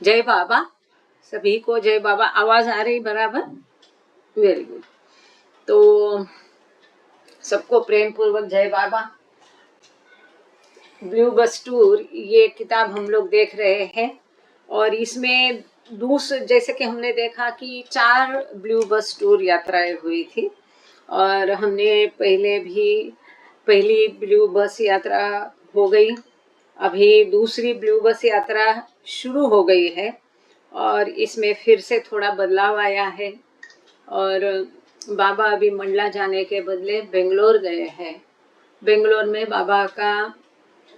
जय बाबा। सभी को जय बाबा। आवाज आ रही बराबर? Very good. तो सबको प्रेम पूर्वक जय बाबा। ब्लू बस टूर ये किताब हम लोग देख रहे हैं और इसमें जैसे कि हमने देखा कि 4 ब्लू बस टूर यात्राएं हुई थी और हमने पहली ब्लू बस यात्रा हो गई। अभी दूसरी ब्लू बस यात्रा शुरू हो गई है और इसमें फिर से थोड़ा बदलाव आया है और बाबा अभी मंडला जाने के बदले बेंगलोर गए हैं। बेंगलोर में बाबा का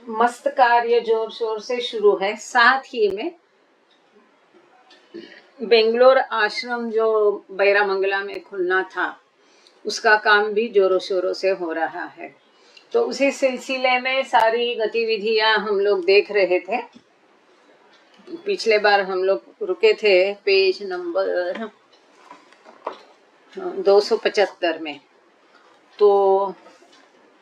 मस्त कार्य जोर शोर से शुरू है। साथ ही में बेंगलोर आश्रम जो बैरामंगला में खुलना था उसका काम भी जोरों शोरों से हो रहा है। तो उसी सिलसिले में सारी गतिविधियां हम लोग देख रहे थे। पिछले बार हम लोग रुके थे पेज नंबर 275 में। तो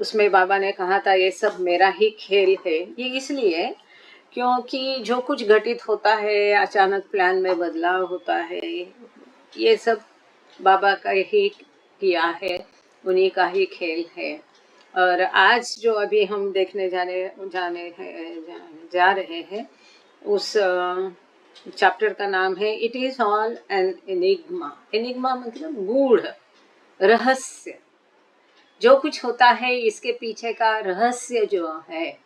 उसमें बाबा ने कहा था ये सब मेरा ही खेल है। ये इसलिए क्योंकि जो कुछ घटित होता है, अचानक प्लान में बदलाव होता है, ये सब बाबा का ही किया है, उन्हीं का ही खेल है। और आज जो अभी हम देखने जा रहे हैं उस चैप्टर का नाम है it is all an enigma. Enigma मतलब गूढ़ रहस्य। जो कुछ होता है इसके पीछे का रहस्य जो है,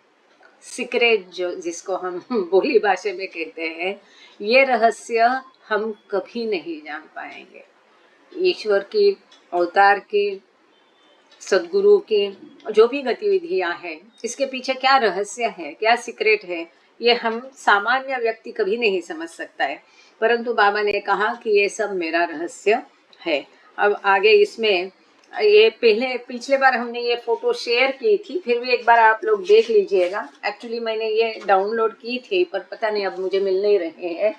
सीक्रेट जो जिसको हम बोली भाषा में कहते हैं, ये रहस्य हम कभी नहीं जान पाएंगे। ईश्वर की, अवतार की, सदगुरु की जो भी गतिविधियां हैं, इसके पीछे क्या रहस्य है, क्या सीक्रेट है, ये हम सामान्य व्यक्ति कभी नहीं समझ सकता है। परंतु बाबा ने कहा कि ये सब मेरा रहस्य है। अब आगे इसमें ये पिछले बार हमने ये फोटो शेयर की थी, फिर भी एक बार आप लोग देख लीजिएगा। एक्चुअली मैंने ये डाउनलोड की थी पर पता नहीं अब मुझे मिल नहीं रहे हैं।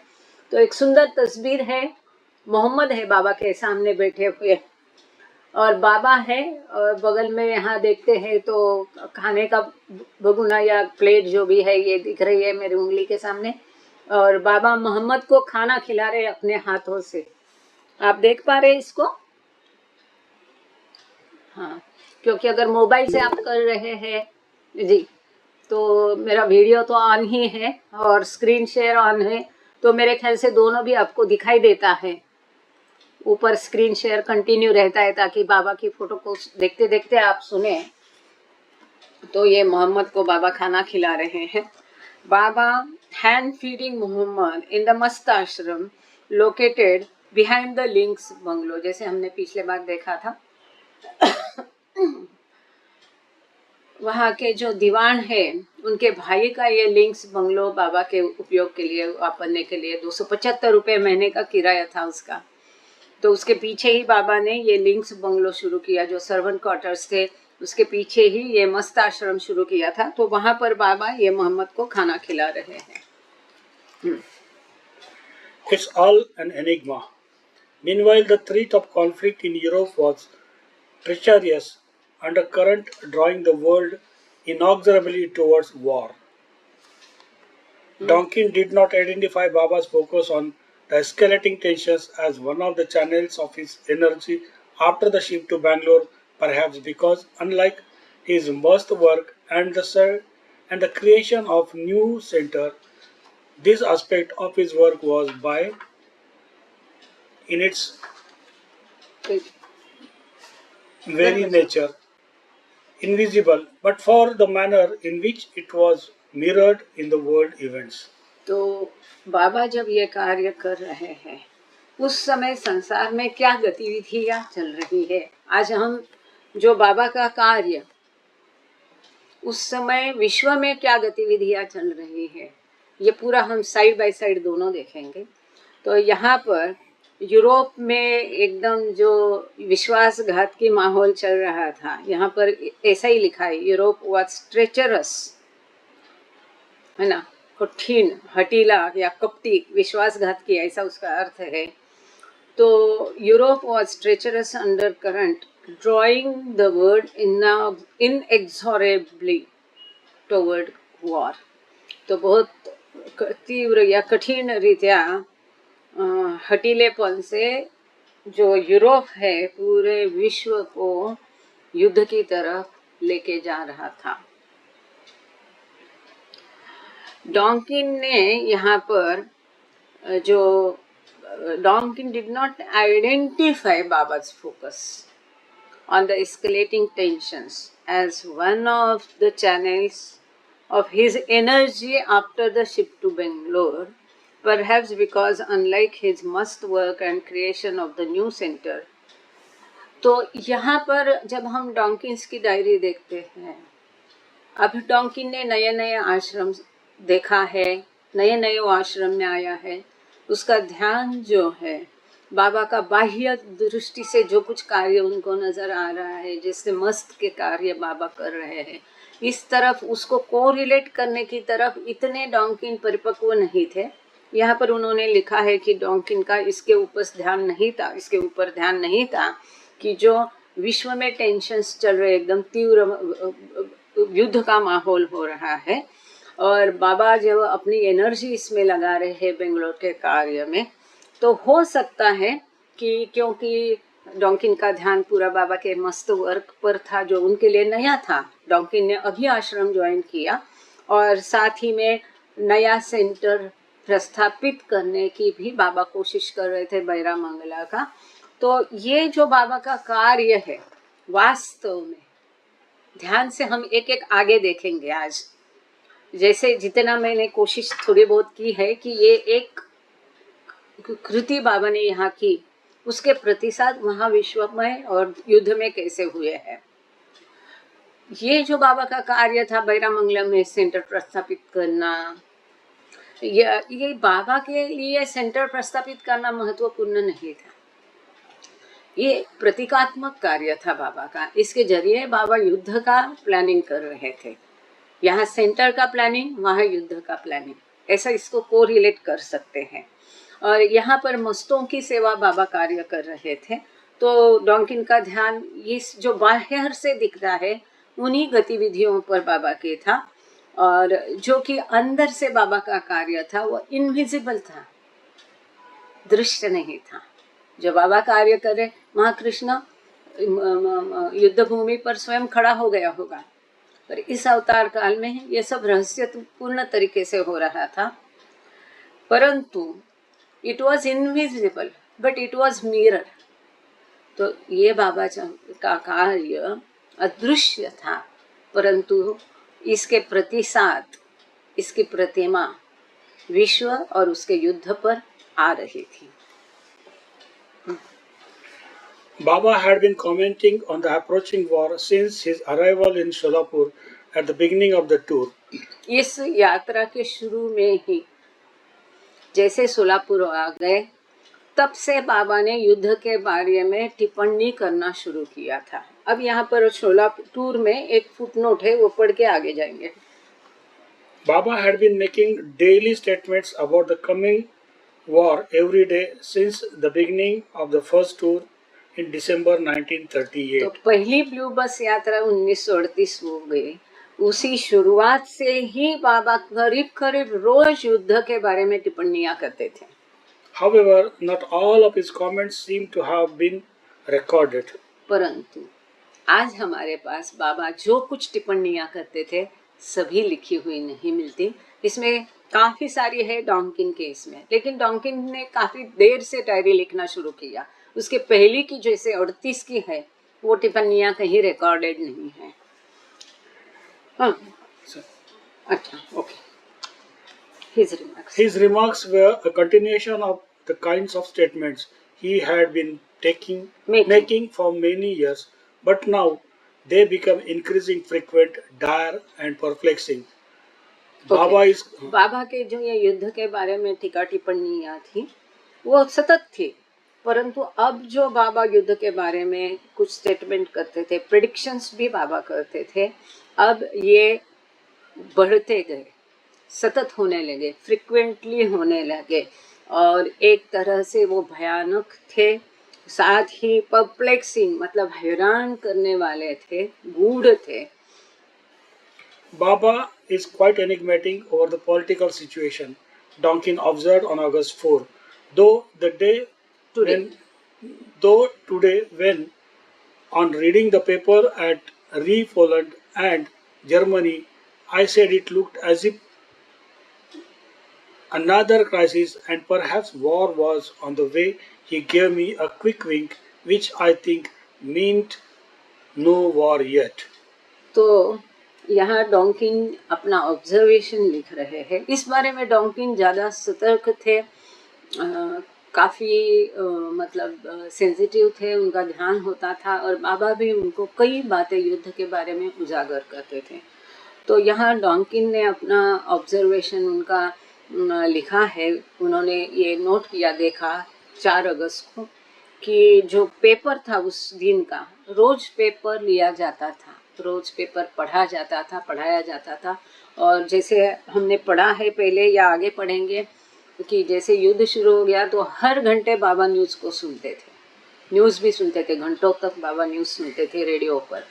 तो एक सुंदर तस्वीर है, मोहम्मद है बाबा के सामने बैठे हुए और बाबा है और बगल में यहाँ देखते हैं तो खाने का भगुना या प्लेट जो भी है ये दिख रही है मेरी उंगली के सामने। और बाबा मोहम्मद को खाना खिला रहे अपने हाथों से। आप देख पा रहे हैं इसको? हाँ, क्योंकि अगर मोबाइल से आप कर रहे हैं जी तो मेरा वीडियो तो ऑन ही है और स्क्रीन शेयर ऑन है, तो मेरे ख्याल से दोनों भी आपको दिखाई देता है। ऊपर स्क्रीन शेयर कंटिन्यू रहता है ताकि बाबा की फोटो को देखते देखते आप सुने। तो ये मोहम्मद को बाबा खाना खिला रहे हैं। Baba hand feeding Mohammed in the mast ashram located behind the links bungalow, जैसे हमने पिछले बार देखा था। वहाँ के जो दीवान है उनके भाई का ये लिंक्स बंगलो बाबा के उपयोग के लिए वापरने के लिए 275 रुपये महीने का किराया था उसका। तो उसके पीछे ही बाबा ने ये लिंक्स बंगलो शुरू किया, जो सर्वेंट क्वार्टर्स थे उसके पीछे ही ये मस्त आश्रम शुरू किया था। तो वहां पर बाबा ये मोहम्मद को खाना खिला रहे हैं। It's all an enigma. Meanwhile, the threat of conflict in Europe was treacherous undercurrent drawing the world inexorably towards war. Donkin did not identify Baba's focus on the escalating tensions as one of the channels of his energy after the shift to Bangalore, perhaps because, unlike his must work and the creation of new center, this aspect of his work was by in its very nature invisible, but for the manner in which it was mirrored in the world events. तो बाबा जब ये कार्य कर रहे हैं उस समय संसार में क्या गतिविधियां चल रही है। आज हम जो बाबा का कार्य, उस समय विश्व में क्या गतिविधियां चल रही है, ये पूरा हम साइड बाय साइड दोनों देखेंगे। तो यहाँ पर यूरोप में एकदम जो विश्वासघात की माहौल चल रहा था, यहाँ पर ऐसा ही लिखा है, यूरोप वाज ट्रेचरस, है ना, कठिन, हटीला या कपटी, विश्वासघात की, ऐसा उसका अर्थ है। तो Europe was treacherous undercurrent drawing the world inexorably toward war. तो बहुत तीव्र या कठिन रीत्या हठीलेपन से जो यूरोप है पूरे विश्व को युद्ध की तरफ लेके जा रहा था। डॉन्किन ने यहाँ पर जो Donkin did not identify Baba's focus on the escalating tensions as one of the channels of his energy after the shift to Bangalore, perhaps because unlike his must work and creation of the new center, तो यहाँ पर जब हम डॉन्किन्स की diary देखते हैं, अब डॉन्किन ने नए नए आश्रम देखा है, नए नए वो आश्रम में आया है, उसका ध्यान जो है बाबा का बाह्य दृष्टि से जो कुछ कार्य उनको नजर आ रहा है, जैसे मस्त के कार्य बाबा कर रहे हैं, इस तरफ उसको कोरिलेट करने की तरफ इतने डॉन्किन परिपक्व नहीं थे। यहाँ पर उन्होंने लिखा है कि डॉन्किन का इसके ऊपर ध्यान नहीं था कि जो विश्व में टेंशन्स चल रहे, एकदम तीव्र युद्ध का माहौल हो रहा है और बाबा जब अपनी एनर्जी इसमें लगा रहे हैं बेंगलोर के कार्य में, तो हो सकता है कि क्योंकि डॉन्किन का ध्यान पूरा बाबा के मस्त वर्क पर था जो उनके लिए नया था। डॉन्किन ने अभी आश्रम ज्वाइन किया और साथ ही में नया सेंटर प्रस्थापित करने की भी बाबा कोशिश कर रहे थे बैरा मंगला का। तो ये जो बाबा का कार्य है वास्तव में ध्यान से हम एक एक आगे देखेंगे आज। जैसे जितना मैंने कोशिश थोड़ी बहुत की है कि ये एक कृति बाबा ने यहाँ की, उसके प्रतिसाद वहाँ विश्व में और युद्ध में कैसे हुए हैं। ये जो बाबा का कार्य था बैरा मंगलम में सेंटर प्रस्थापित करना, ये बाबा के लिए सेंटर प्रस्थापित करना महत्वपूर्ण नहीं था, ये प्रतीकात्मक कार्य था बाबा का। इसके जरिए बाबा युद्ध का प्लानिंग कर रहे थे, यहाँ सेंटर का प्लानिंग, वहाँ युद्ध का प्लानिंग, ऐसा इसको कोरिलेट कर सकते हैं। और यहाँ पर मस्तों की सेवा बाबा कार्य कर रहे थे, तो डॉन्किन का ध्यान इस जो बाहर से दिखता है उन्हीं गतिविधियों पर बाबा के था, और जो कि अंदर से बाबा का कार्य था वो इनविजिबल था, दृश्य नहीं था। जो बाबा कार्य करे वहाँ कृष्ण युद्ध भूमि पर स्वयं खड़ा हो गया होगा, पर इस अवतार काल में ये सब रहस्यपूर्ण तरीके से हो रहा था, परंतु it was invisible but it was mirror. तो ये बाबा का कार्य अदृश्य था, परंतु इसके प्रतिसाद, इसकी प्रतिमा विश्व और उसके युद्ध पर आ रही थी। Baba had been commenting on the approaching war since his arrival in Sholapur at the beginning of the tour. इस यात्रा के शुरू में ही जैसे सोलापुर आ गए, तब से बाबा ने युद्ध के बारे में टिप्पणी करना शुरू किया था। अब यहाँ पर सोलापुर में एक फुटनोट है, वो पढ़ के आगे जाएंगे। Baba had been making daily statements about the coming war every day since the beginning of the first tour in December 1938. तो पहली ब्लू बस यात्रा 1938 हो गई, उसी शुरुआत से ही बाबा करीब करीब रोज युद्ध के बारे में टिप्पणियां करते थे। However, not all of his comments seem to have been recorded. परंतु आज हमारे पास बाबा जो कुछ टिप्पणियां करते थे सभी लिखी हुई नहीं मिलती। इसमें काफी सारी है डॉन्किन के इसमें, लेकिन डॉन्किन ने काफी देर से डायरी लिखना शुरू किया। उसके पहले की जैसे 38 की है वो टिप्पणियां कहीं रिकॉर्डेड नहीं है। हाँ, अच्छा, okay. His remarks were a continuation of the kinds of statements he had been making for many years, but now they become increasing frequent, dire and perplexing. बाबा के जो ये युद्ध के बारे में टीका टिप्पणियां थी वो सतत थी, परंतु अब जो बाबा युद्ध के बारे में कुछ स्टेटमेंट करते थे, प्रेडिक्शंस भी बाबा करते थे, अब ये बढ़ते गए, सतत होने लगे, फ्रिक्वेंटली होने लगे, और एक तरह से वो भयानक थे, साथ ही परप्लेक्सिंग मतलब हैरान करने वाले थे, गूढ़ थे। Baba is quite enigmatic over the political situation, Donkin observed on August 4. Though the day today. when, though today when on reading the paper at Re Poland and Germany, I said it looked as if another crisis and perhaps war was on the way. He gave me a quick wink, which I think meant no war yet. तो यहाँ डॉन्किन अपना observation लिख रहे हैं। इस बारे में डॉन्किन ज़्यादा सतर्क थे, काफ़ी मतलब सेंसिटिव थे, उनका ध्यान होता था और बाबा भी उनको कई बातें युद्ध के बारे में उजागर करते थे। तो यहाँ डॉन्किन ने अपना ऑब्जर्वेशन उनका लिखा है। उन्होंने ये नोट किया, देखा 4 अगस्त को कि जो पेपर था उस दिन का, रोज पेपर लिया जाता था, रोज पेपर पढ़ा जाता था, पढ़ाया जाता था। और जैसे हमने पढ़ा है पहले या आगे पढ़ेंगे कि जैसे युद्ध शुरू हो गया तो हर घंटे बाबा न्यूज़ को सुनते थे, न्यूज़ भी सुनते थे, घंटों तक बाबा न्यूज़ सुनते थे रेडियो पर।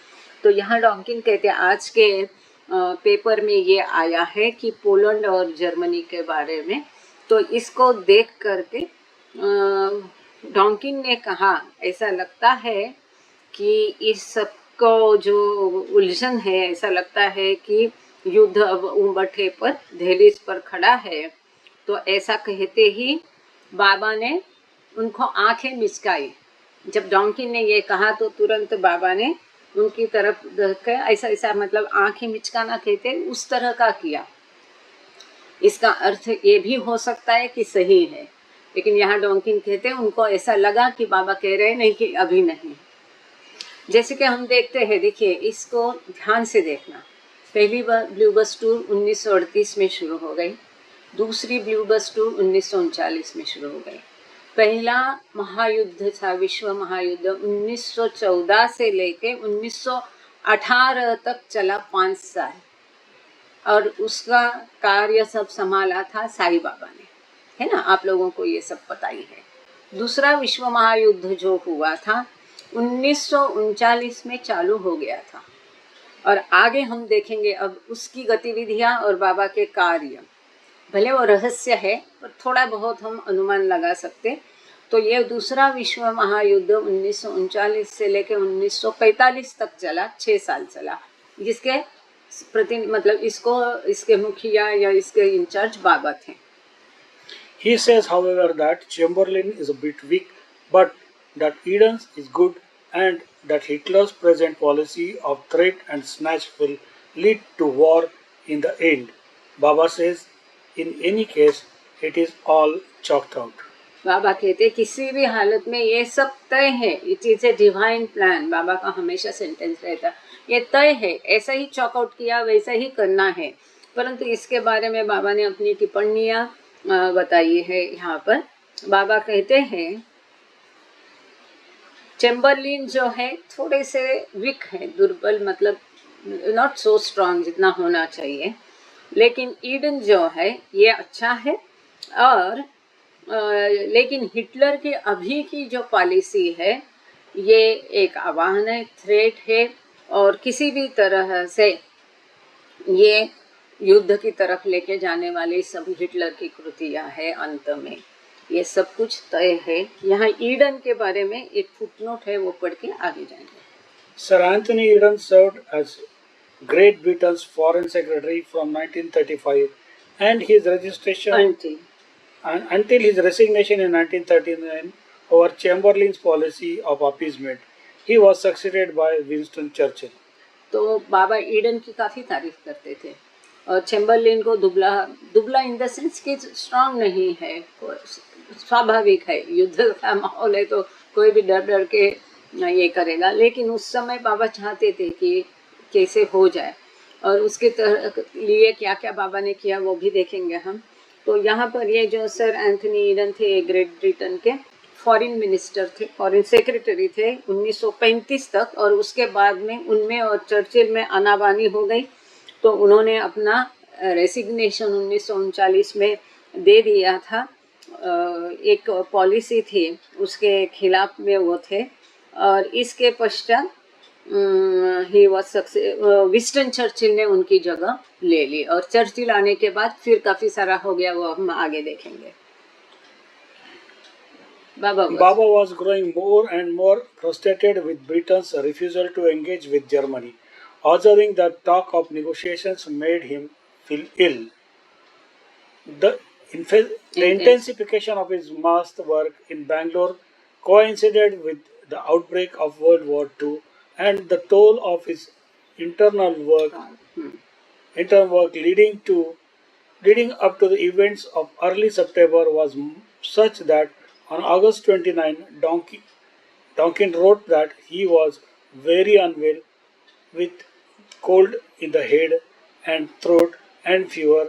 तो यहाँ डॉन्किन कहते हैं आज के पेपर में ये आया है कि पोलैंड और जर्मनी के बारे में। तो इसको देख करके डॉन्किन ने कहा ऐसा लगता है कि इस सबको जो उलझन है, ऐसा लगता है कि युद्ध अब उंबरठे पर, दहलीज पर खड़ा है। तो ऐसा कहते ही बाबा ने उनको आंखें मिचकाई। जब डॉन्किन ने ये कहा तो तुरंत बाबा ने उनकी तरफ देख कर ऐसा ऐसा, मतलब आंखें मिचकाना कहते उस तरह का किया। इसका अर्थ ये भी हो सकता है कि सही है, लेकिन यहाँ डॉन्किन कहते हैं उनको ऐसा लगा कि बाबा कह रहे नहीं कि अभी नहीं। जैसे कि हम देखते हैं, देखिए इसको ध्यान से देखना। पहली बार ब्लू बस टूर 1938 में शुरू हो गई, दूसरी ब्लू बस टूर 1939 में शुरू हो गई। पहला महायुद्ध था, विश्व महायुद्ध 1914 से लेके 1918 तक चला, 5 साल। और उसका कार्य सब संभाला था साईं बाबा ने, है ना, आप लोगों को ये सब पता ही है। दूसरा विश्व महायुद्ध जो हुआ था 1939 में चालू हो गया था, और आगे हम देखेंगे अब उसकी गतिविधियां और बाबा के कार्य। भले वो रहस्य है पर थोड़ा बहुत हम अनुमान लगा सकते। तो ये दूसरा विश्व महायुद्ध 1939 से लेकर 1945 तक चला, 6 साल चला, जिसके मतलब इसके मुखिया या इसके इंचार्ज बाबा थे। He says, however, that Chamberlain is a bit weak, but that Eden's is good, and that Hitler's present policy of threat and snatch will lead to war in the end. Baba says, in any case, it is all chalked out. बाबा कहते किसी भी हालत में ये सब तय है, it is a divine plan. Baba का हमेशा सेंटेंस रहता, ये तय है, ऐसा ही चॉकआउट किया वैसा ही करना है। परंतु इसके बारे में बाबा ने अपनी टिप्पणियां बताई है। यहाँ पर बाबा कहते हैं चैम्बरलिन जो है थोड़े से वीक है, दुर्बल, मतलब नॉट सो स्ट्रांग जितना होना चाहिए, लेकिन ईडन जो है ये अच्छा है। और लेकिन हिटलर की अभी की जो पॉलिसी है ये एक आह्वान है, थ्रेट है, और किसी भी तरह से ये युद्ध की तरफ लेके जाने वाली सभी हिटलर की कृतियां है। अंत में ये सब कुछ तय है। यहाँ ईडन के बारे में एक फुटनोट है, वो पढ़ के आगे जाएंगे। Sir Anthony Eden served as Great Britain's Foreign Secretary from 1935 and his registration until his resignation in 1939 over Chamberlain's policy of appeasement. He was succeeded by Winston Churchill. तो बाबा ईडन की काफ़ी तारीफ करते थे, और चैम्बरलिन को दुबला इन द सेंस कि स्ट्रांग नहीं है, स्वाभाविक है, युद्ध का माहौल है तो कोई भी डर डर के ये करेगा। लेकिन उस समय बाबा चाहते थे कि कैसे हो जाए, और उसके लिए क्या क्या बाबा ने किया वो भी देखेंगे हम। तो यहाँ पर ये जो सर एंथनी ईडन थे, ग्रेट ब्रिटेन के फॉरेन मिनिस्टर थे, फॉरेन सेक्रेटरी थे 1935 तक, और उसके बाद में उनमें और चर्चिल में आनाबानी हो गई। तो उन्होंने अपना रेसिग्नेशन 1939 में दे दिया था। एक पॉलिसी थी उसके खिलाफ में वो थे, और इसके पश्चात he was success, Winston Churchill ने उनकी जगह ले ली, और चर्चिल आने के बाद फिर काफी सारा हो गया, वो हम आगे देखेंगे. Baba was growing more and more frustrated with Britain's refusal to engage with Germany, observing that talk of negotiations made him feel ill. The, the intensification of his mass work in Bangalore coincided with the outbreak of World War II, and the toll of his internal work, leading up to the events of early September was such that on August 29, Donkin wrote that he was very unwell with cold in the head and throat and fever.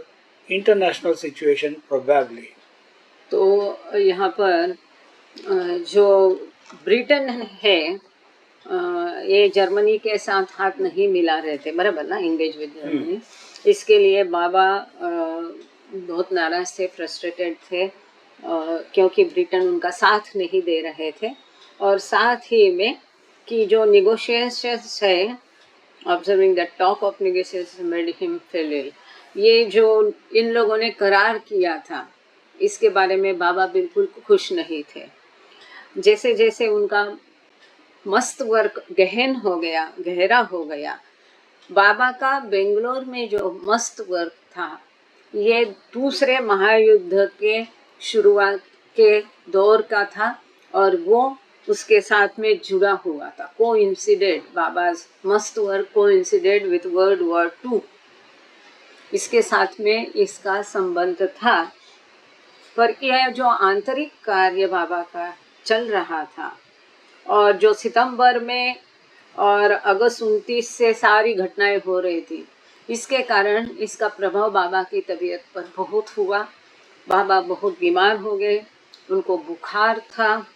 International situation probably. तो यहाँ पर जो Britain है, ये Germany के साथ हाथ नहीं मिला रहे थे, बराबर ना, इंगेज विद जर्मनी. इसके लिए बाबा बहुत नाराज थे, फ्रस्ट्रेटेड थे, क्योंकि ब्रिटेन उनका साथ नहीं दे रहे थे. और साथ ही में कि जो निगोशिएशंस है, observing the talk of negotiations made him feel ill, ये जो इन लोगों ने करार किया था, इसके बारे में बाबा बिल्कुल खुश नहीं थे. जैसे जैसे उनका मस्त वर्क गहन हो गया, गहरा हो गया, बाबा का बेंगलोर में जो मस्त वर्क था, ये दूसरे महायुद्ध के शुरुआत के दौर का था, और वो उसके साथ में जुड़ा हुआ था. कोइंसिडेंट, बाबा's मस्त work coincident with world war 2, इसके साथ में इसका संबंध था. पर यह जो आंतरिक कार्य बाबा का चल रहा था, और जो सितंबर में और अगस्त 29 से सारी घटनाएं हो रही थी, इसके कारण इसका प्रभाव बाबा की तबीयत पर बहुत हुआ. बाबा बहुत बीमार हो गए, उनको बुखार था,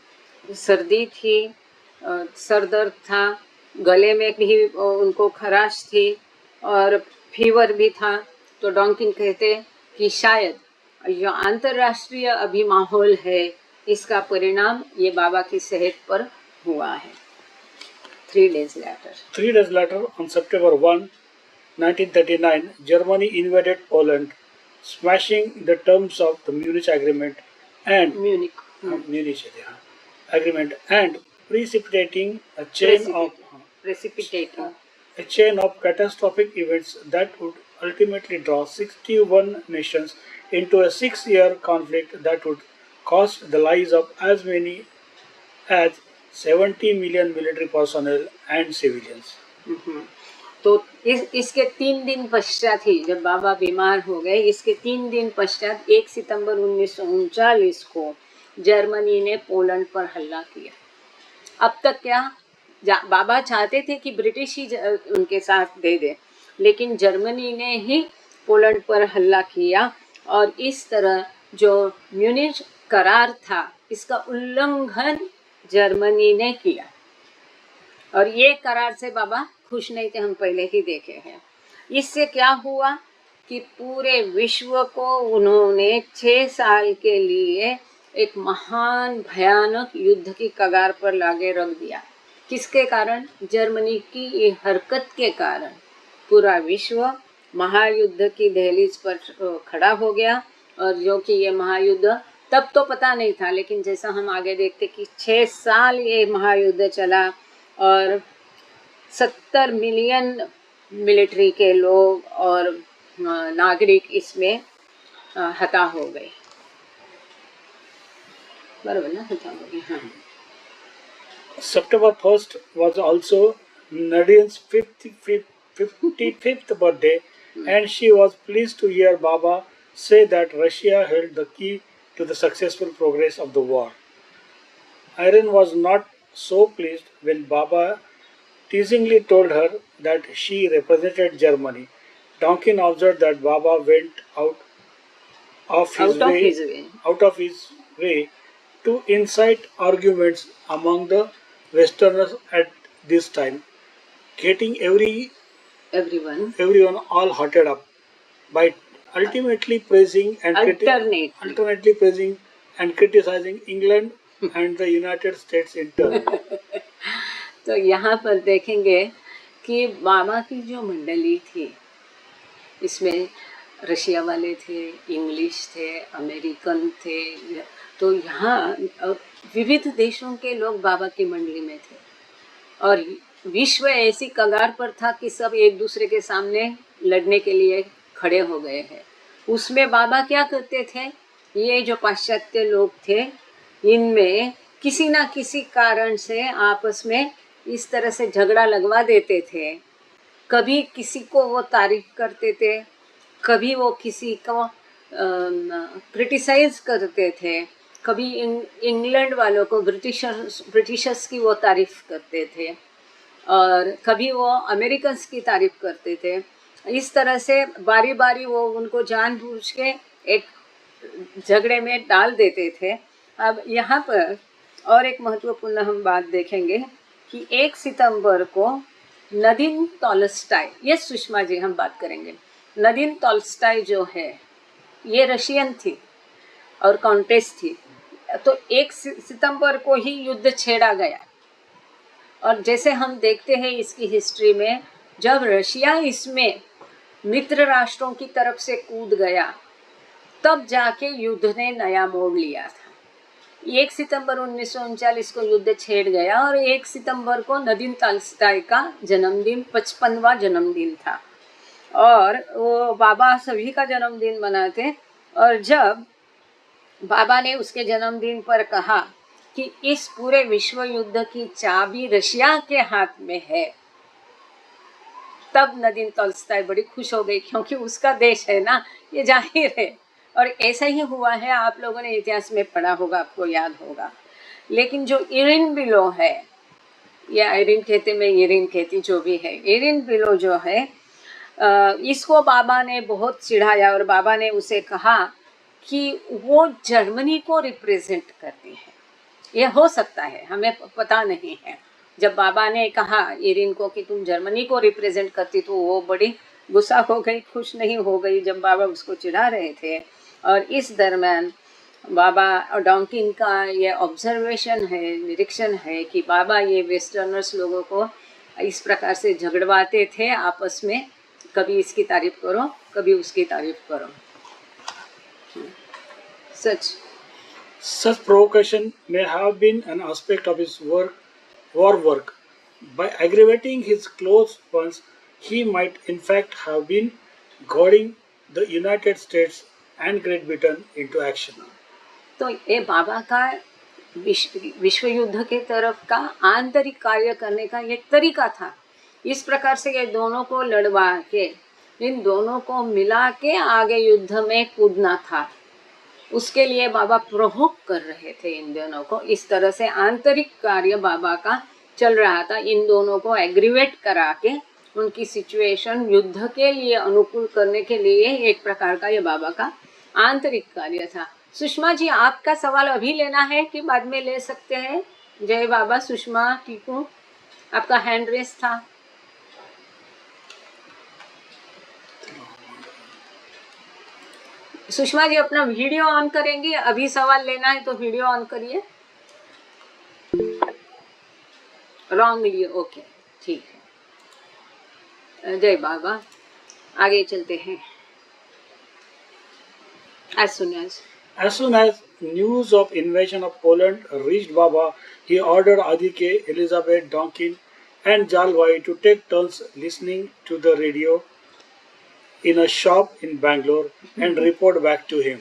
सर्दी थी, सर दर्द था, गले में भी उनको खराश थी, और फीवर भी था. तो डॉन्किन कहते कि शायद जो अंतर्राष्ट्रीय अभी माहौल है, इसका परिणाम ये बाबा की सेहत पर हुआ है. 3 days later. 3 days later, on September 1, 1939, Germany invaded Poland, smashing the terms of the Munich Agreement and Agreement and precipitating a chain of catastrophic events that would ultimately draw 61 nations into a 6-year conflict that would cost the lives of as many as 70 million military personnel and civilians. तो इसके 3 दिन पश्चात ही, जब बाबा बीमार हो गए, इसके 3 दिन पश्चात 1 सितंबर 1939 को जर्मनी ने पोलैंड पर हमला किया. अब तक क्या बाबा चाहते थे कि ब्रिटिश ही उनके साथ दे दे, लेकिन जर्मनी ने ही पोलैंड पर हमला किया, और इस तरह जो म्यूनिच करार था, इसका उल्लंघन जर्मनी ने किया. और ये करार से बाबा खुश नहीं थे, हम पहले ही देखे हैं. इससे क्या हुआ कि पूरे विश्व को उन्होंने 6 साल के लिए एक महान भयानक युद्ध की कगार पर लाके रख दिया. किसके कारण? जर्मनी की ये हरकत के कारण पूरा विश्व महायुद्ध की दहलीज पर खड़ा हो गया. और जो कि ये महायुद्ध तब तो पता नहीं था, लेकिन जैसा हम आगे देखते कि 6 साल ये महायुद्ध चला, और 70 मिलियन मिलिट्री के लोग और नागरिक इसमें हता हो गए. बराबर ना, हता हो गए. हाँ. September 1st was also Nadine's 55th birthday, and she was pleased to hear Baba say that Russia held the key to the successful progress of the war. Irene was not so pleased when Baba teasingly told her that she represented Germany. Donkin observed that Baba went out of his way to incite arguments among the Westerners at this time, getting everyone all hotted up by alternately praising and criticizing England and the United States in turn. तो यहाँ पर देखेंगे कि बाबा की जो मंडली थी, इसमें रशिया वाले थे, इंग्लिश थे, अमेरिकन थे, तो यहाँ विविध देशों के लोग बाबा की मंडली में थे। और विश्व ऐसी कगार पर था कि सब एक दूसरे के सामने लड़ने के लिए खड़े हो गए हैं। उसमें बाबा क्या करते थे, ये जो पाश्चात्य लोग थे, इनमें किसी ना किसी कारण से आपस में इस तरह से झगड़ा लगवा देते थे। कभी किसी को वो तारीफ करते थे, कभी वो किसी को क्रिटिसाइज करते थे, कभी इंग्लैंड वालों को ब्रिटिशर्स की वो तारीफ करते थे, और कभी वो अमेरिकन्स की तारीफ करते थे। इस तरह से बारी बारी वो उनको जानबूझ के एक झगड़े में डाल देते थे। अब यहाँ पर और एक महत्वपूर्ण हम बात देखेंगे कि 1 सितंबर को नदीम टॉलस्टाय, ये सुषमा जी हम बात करेंगे। नदीम टॉलस्टाय जो है ये रशियन थी और काउंटेस थी। तो 1 सितंबर को ही युद्ध छेड़ा गया, और जैसे हम देखते हैं इसकी हिस्ट्री में, जब रशिया इसमें मित्र राष्ट्रों की तरफ से कूद गया, तब जाके युद्ध ने नया मोड़ लिया था। 1 सितंबर 1939 को युद्ध छेड़ गया, और 1 सितंबर को नदीम टॉलस्टाय का जन्मदिन 55वां जन्मदिन था, और वो बाबा सभी का जन्मदिन मनाते। और जब बाबा ने उसके जन्मदिन पर कहा कि इस पूरे विश्व युद्ध की चाबी रशिया के हाथ में है, तब नदीम टॉलस्टाय बड़ी खुश हो गई, क्योंकि उसका देश है ना, ये जाहिर है। और ऐसा ही हुआ है, आप लोगों ने इतिहास में पढ़ा होगा, आपको याद होगा। लेकिन जो इरिन बिलो है, या इरिन कहते, मैं इरिन कहती, जो भी है, इरिन बिलो जो है, इसको बाबा ने बहुत चिढ़ाया, और बाबा ने उसे कहा कि वो जर्मनी को रिप्रेजेंट करती है। ये हो सकता है, हमें पता नहीं है। जब बाबा ने कहा इरिन को कि तुम जर्मनी को रिप्रेजेंट करती, तो वो बड़ी गुस्सा हो गई, खुश नहीं हो गई जब बाबा उसको चिढ़ा रहे थे। और इस दरम्यान बाबा डॉन्किन का ये ऑब्जर्वेशन है, निरीक्षण है कि बाबा ये वेस्टर्नर्स लोगों को इस प्रकार से झगड़वाते थे आपस में, कभी इसकी तारीफ करो, कभी उसकी तारीफ करो। सच Such provocation may have been an aspect of his war work. By aggravating his close ones, he might in fact have been goading the United States and Great Britain into action. तो ये बाबा का विश्व युद्ध के तरफ का आंतरिक कार्य करने का एक तरीका था। इस प्रकार से ये दोनों को लड़वा के, इन दोनों को मिला के आगे युद्ध में कूदना था। उसके लिए बाबा प्रोवोक कर रहे थे इन दोनों को। इस तरह से आंतरिक कार्य बाबा का चल रहा था, इन दोनों को एग्रीवेट करा के उनकी सिचुएशन युद्ध के लिए अनुकूल करने के लिए एक प्रकार का ये बाबा का आंतरिक कार्य था। सुषमा जी, आपका सवाल अभी लेना है कि बाद में ले सकते हैं? जय बाबा। सुषमा, ठीक हूँ, आपका हैंड रेस था। सुषमा जी अपना वीडियो ऑन करेंगी, अभी सवाल लेना है तो वीडियो ऑन करिए। रॉन्गली, ओके, ठीक है। जय बाबा, आगे चलते हैं। As soon as news of invasion of Poland reached Baba, he ordered Adike, Elizabeth, Donkin, and Jalwai to take turns listening to the radio in a shop in Bangalore and report back to him.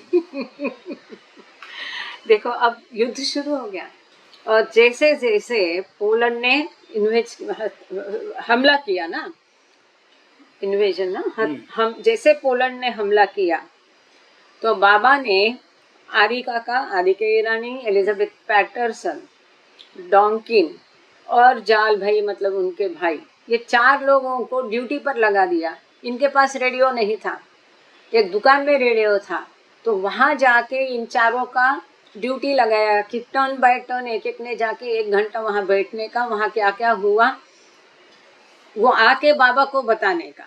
देखो, अब युद्ध शुरू हो गया, और जैसे जैसे Poland ने हमला किया ना, इन्वेजन ना, हम जैसे पोलैंड ने हमला किया, तो बाबा ने आदि काका, आदिके ईरानी, एलिजाबेथ पैटरसन, डॉन्किन और जाल भाई, मतलब उनके भाई, ये 4 लोगों को ड्यूटी पर लगा दिया। इनके पास रेडियो नहीं था, एक दुकान में रेडियो था, तो वहाँ जाके इन 4 का ड्यूटी लगाया कि टर्न बाय टर्न एक एक ने जाके 1 घंटा वहाँ बैठने का, वहाँ क्या क्या हुआ वो आके बाबा को बताने का।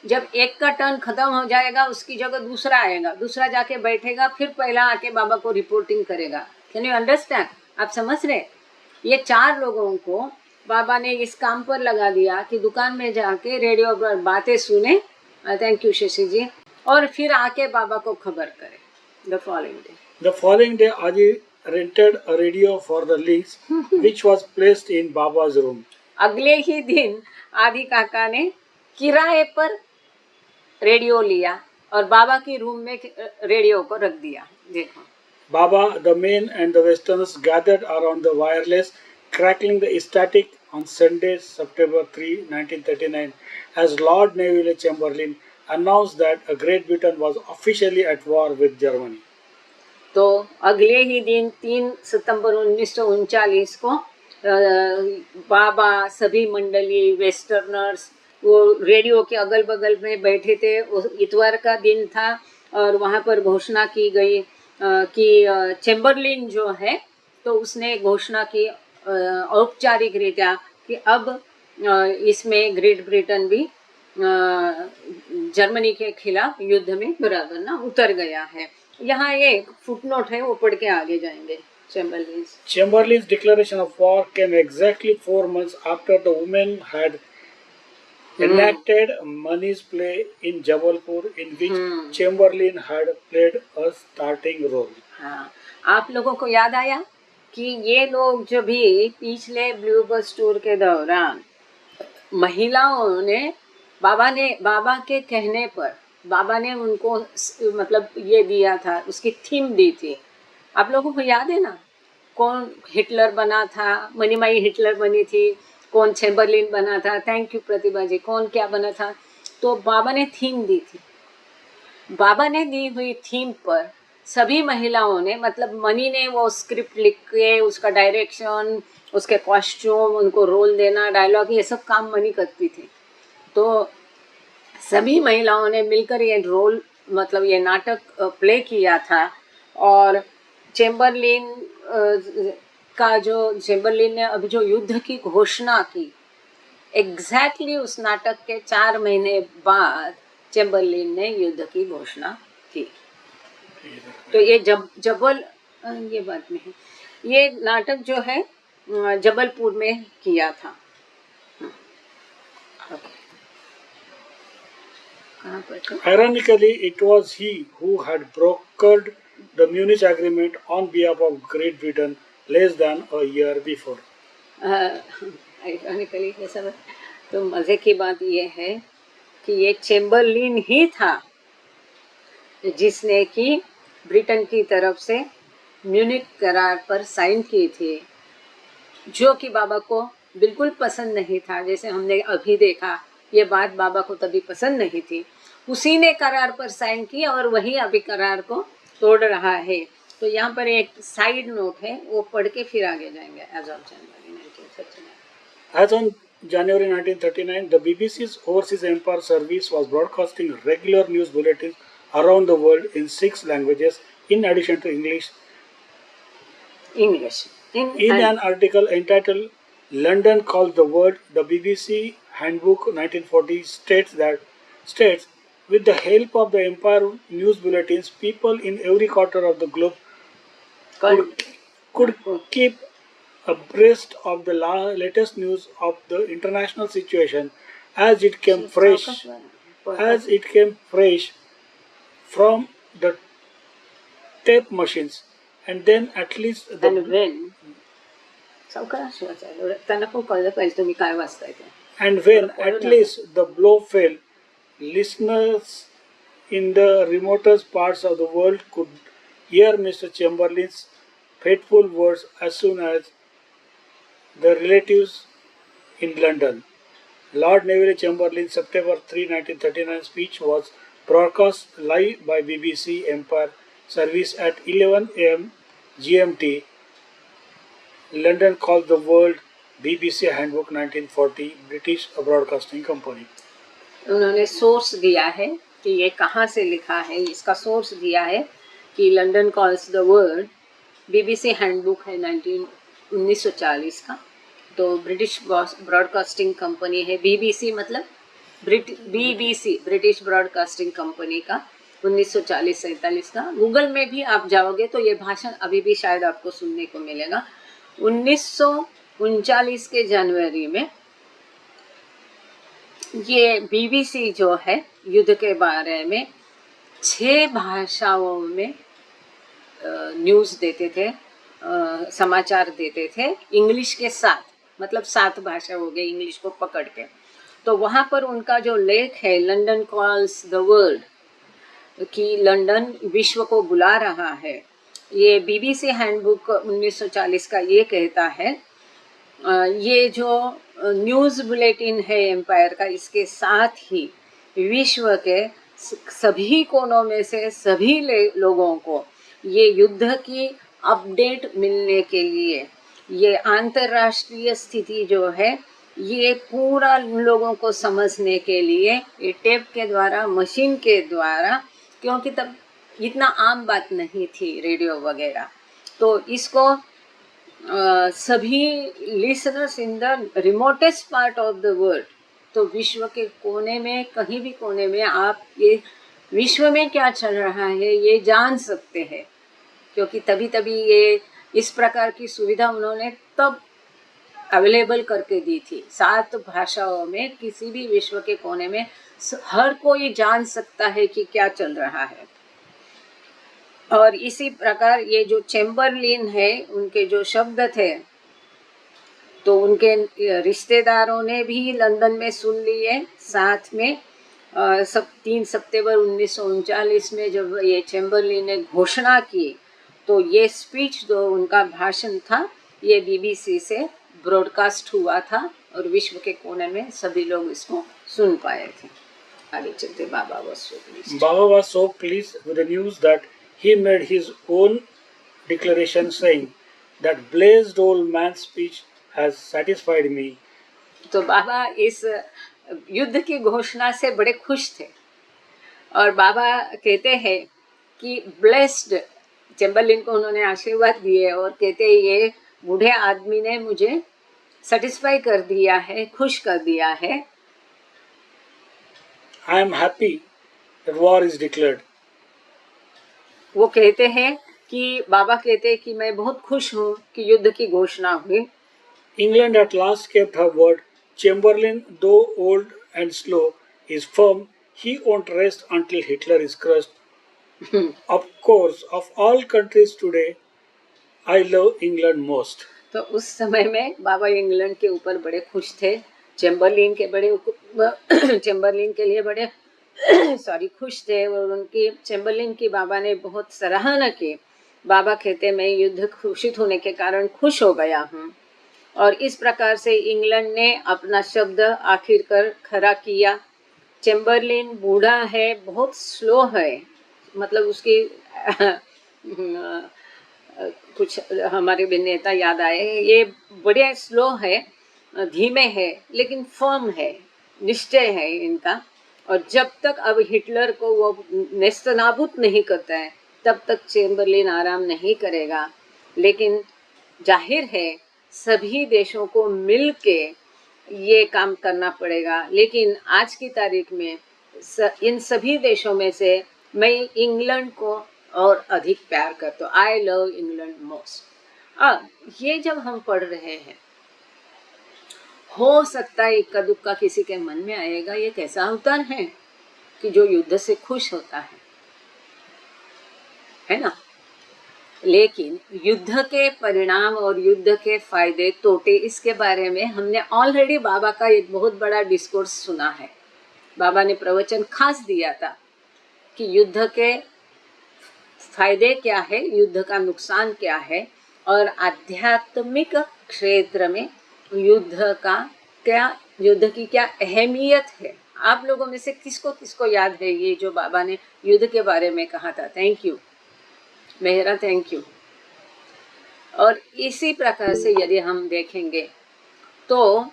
जब एक का टर्न खत्म हो जाएगा, उसकी जगह दूसरा आएगा, दूसरा जाके बैठेगा, फिर पहला आके बाबा को रिपोर्टिंग करेगा। Can you understand? आप समझ रहे? ये 4 लोगों को बाबा ने इस काम पर लगा दिया कि दुकान में जाके रेडियो पर बातें सुने, थैंक यू शशि जी, और फिर आके बाबा को खबर करे। The following day The following day, Adi rented a radio for the leaks, which was placed in Baba's room. अगले ही दिन आदि काका ने किराए पर रेडियो लिया और बाबा की रूम में रेडियो को रख दिया। देखो, Baba, the men and the westerners gathered around the wireless, crackling the static on Sunday, September 3, 1939, as Lord Neville Chamberlain announced that Great Britain was officially at war with Germany. तो अगले ही दिन 3 सितंबर 1939 को बाबा, सभी मंडली, वेस्टर्नर्स वो radio के अगल बगल में बैठे थे। इतवार का दिन था और वहाँ पर घोषणा की गई कि चैम्बरलिन जो है तो उसने घोषणा की औपचारिक रीत्या कि अब इसमें ग्रेट ब्रिटेन भी जर्मनी के खिलाफ युद्ध में बराबर ना उतर गया है। यहाँ एक फुटनोट है, वो पढ़ के आगे जाएंगे। Chamberlain's declaration of war came exactly 4 months after the women had enacted Mani's play in Jabalpur, in which Chamberlain had played a starting role. हाँ, आप लोगों को याद आया कि ये लोग जो भी पिछले ब्लू बस टूर के दौरान महिलाओं ने बाबा के कहने पर बाबा ने उनको मतलब ये दिया था, उसकी थीम दी थी। आप लोगों को याद है ना, कौन हिटलर बना था, मनीमाई हिटलर बनी थी, कौन चैम्बरलिन बना था, थैंक यू प्रतिभा जी, कौन क्या बना था। तो बाबा ने थीम दी थी। बाबा ने दी हुई थीम पर सभी महिलाओं ने, मतलब मनी ने वो स्क्रिप्ट लिख के उसका डायरेक्शन, उसके कॉस्ट्यूम, उनको रोल देना, डायलॉग, ये सब काम मनी करती थी। तो सभी महिलाओं ने मिलकर ये रोल मतलब ये नाटक प्ले किया था। और चैम्बरलिन ने अभी जो युद्ध की घोषणा की, एग्जैक्टली उस नाटक के 4 महीने बाद चैम्बरलिन ने युद्ध की घोषणा की। तो ये ये बात में है, ये नाटक जो है जबलपुर में किया था। Ironically, it was he who had brokered the Munich Agreement on behalf of Great Britain less than a year before. Ironically, तो मजे की बात ये है कि ये चैम्बरलिन ही था जिसने कि ब्रिटेन की तरफ से म्यूनिक करार पर साइन की थी, जो कि बाबा को बिल्कुल पसंद नहीं था। जैसे हमने अभी देखा, ये बात बाबा को तभी पसंद नहीं थी। उसी ने करार पर साइन की और वही अभी करार को तोड़ रहा है। तो यहाँ पर एक साइड नोट है, वो पढ़ के फिर आगे जाएंगे। As on January 1939, the BBC's Overseas Empire Service was broadcasting regular news bulletins around the world in 6 languages, in addition to English. In an article entitled "London Calls the World," the BBC Handbook 1940 states, with the help of the Empire news bulletins, people in every quarter of the globe could keep abreast of the latest news of the international situation as it came fresh from the tape machines, and then at least when at least the blow fell, listeners in the remotest parts of the world could hear Mr. Chamberlain's fateful words as soon as the relatives in London. Lord Neville Chamberlain's September 3, 1939 speech was broadcast live by BBC Empire Service at 11 a.m. GMT. London Calls the World, BBC Handbook 1940, British Broadcasting Company. उन्होंने source दिया है कि ये कहाँ से लिखा है। इसका सोर्स दिया है कि London calls the world, BBC handbook है 1940 का। तो ब्रिटिश ब्रॉडकास्टिंग कंपनी है, BBC मतलब BBC ब्रिटिश ब्रॉडकास्टिंग कंपनी का 1940-47 का। गूगल में भी आप जाओगे तो ये भाषण अभी भी शायद आपको सुनने को मिलेगा। 19 1939 के जनवरी में ये बीबीसी जो है युद्ध के बारे में 6 भाषाओं में न्यूज़ देते थे, समाचार देते थे इंग्लिश के साथ, मतलब 7 भाषा हो गई इंग्लिश को पकड़ के। तो वहाँ पर उनका जो लेख है लंदन कॉल्स द वर्ल्ड, कि लंदन विश्व को बुला रहा है, ये बीबीसी हैंडबुक 1940 का ये कहता है। ये जो न्यूज़ बुलेटिन है एम्पायर का, इसके साथ ही विश्व के सभी कोनों में से सभी लोगों को ये युद्ध की अपडेट मिलने के लिए, ये अंतर्राष्ट्रीय स्थिति जो है ये पूरा लोगों को समझने के लिए ये टेप के द्वारा, मशीन के द्वारा, क्योंकि तब इतना आम बात नहीं थी रेडियो वगैरह, तो इसको सभी listeners in the remotest part of the world, तो विश्व के कोने में, कहीं भी कोने में आप ये विश्व में क्या चल रहा है ये जान सकते हैं, क्योंकि तभी ये इस प्रकार की सुविधा उन्होंने तब अवेलेबल करके दी थी। 7 भाषाओं में किसी भी विश्व के कोने में हर कोई जान सकता है कि क्या चल रहा है। और इसी प्रकार ये जो चेम्बरलिन है, उनके जो शब्द थे, तो उनके रिश्तेदारों ने भी लंदन में सुन लिए। साथ में 3 सितंबर 1939 में जब ये चेम्बरलिन ने घोषणा की, तो ये स्पीच जो उनका भाषण था ये बीबीसी से ब्रॉडकास्ट हुआ था और विश्व के कोने में सभी लोग इसको सुन पाए थे। आगे चलते। बाबा was so pleased with the news that he made his own declaration saying that blessed old man's speech has satisfied me. तो बाबा इस युद्ध की घोषणा से बड़े खुश थे और बाबा कहते हैं कि ब्लेस्ड, चेम्बरलिन को उन्होंने आशीर्वाद दिए और कहते हैं ये बूढ़े आदमी ने मुझे सेटिस्फाई कर दिया है, खुश कर दिया है। I am happy that war is declared. वो कहते हैं कि बाबा कहते हैं कि मैं बहुत खुश हूँ कि युद्ध की घोषणा हुई। England at last kept her word. Chamberlain, though old and slow, is firm. He won't rest until Hitler is crushed. Of course, of all countries today, I love England most. तो उस समय में बाबा इंग्लैंड के ऊपर बड़े खुश थे, Chamberlin के लिए बड़े खुश थे और उनकी चेम्बरलिन की बाबा ने बहुत सराहना की। बाबा कहते मैं युद्ध घोषित होने के कारण खुश हो गया हूँ और इस प्रकार से इंग्लैंड ने अपना शब्द आखिरकार खरा किया। चेम्बरलिन बूढ़ा है, बहुत स्लो है, मतलब उसकी कुछ हमारे भी नेता याद आए, ये बड़े स्लो है, धीमे है, लेकिन फर्म है, निश्चय है इनका। और जब तक अब हिटलर को वो नेस्तनाबूद नहीं करता है तब तक चेम्बरलिन आराम नहीं करेगा। लेकिन जाहिर है सभी देशों को मिल के ये काम करना पड़ेगा। लेकिन आज की तारीख में इन सभी देशों में से मैं इंग्लैंड को और अधिक प्यार करता हूँ। I love England most. ये जब हम पढ़ रहे हैं, हो सकता है इक्का दुक्का किसी के मन में आएगा ये कैसा अवतार है कि जो युद्ध से खुश होता है ना। लेकिन युद्ध के परिणाम और युद्ध के फायदे तोटे, इसके बारे में हमने ऑलरेडी बाबा का एक बहुत बड़ा डिस्कोर्स सुना है। बाबा ने प्रवचन खास दिया था कि युद्ध के फायदे क्या है, युद्ध का नुकसान क्या है और आध्यात्मिक क्षेत्र में युद्ध की क्या अहमियत है। आप लोगों में से किसको किसको याद है ये जो बाबा ने युद्ध के बारे में कहा था? Thank you Mehra, thank you. और इसी प्रकार से यदि हम देखेंगे तो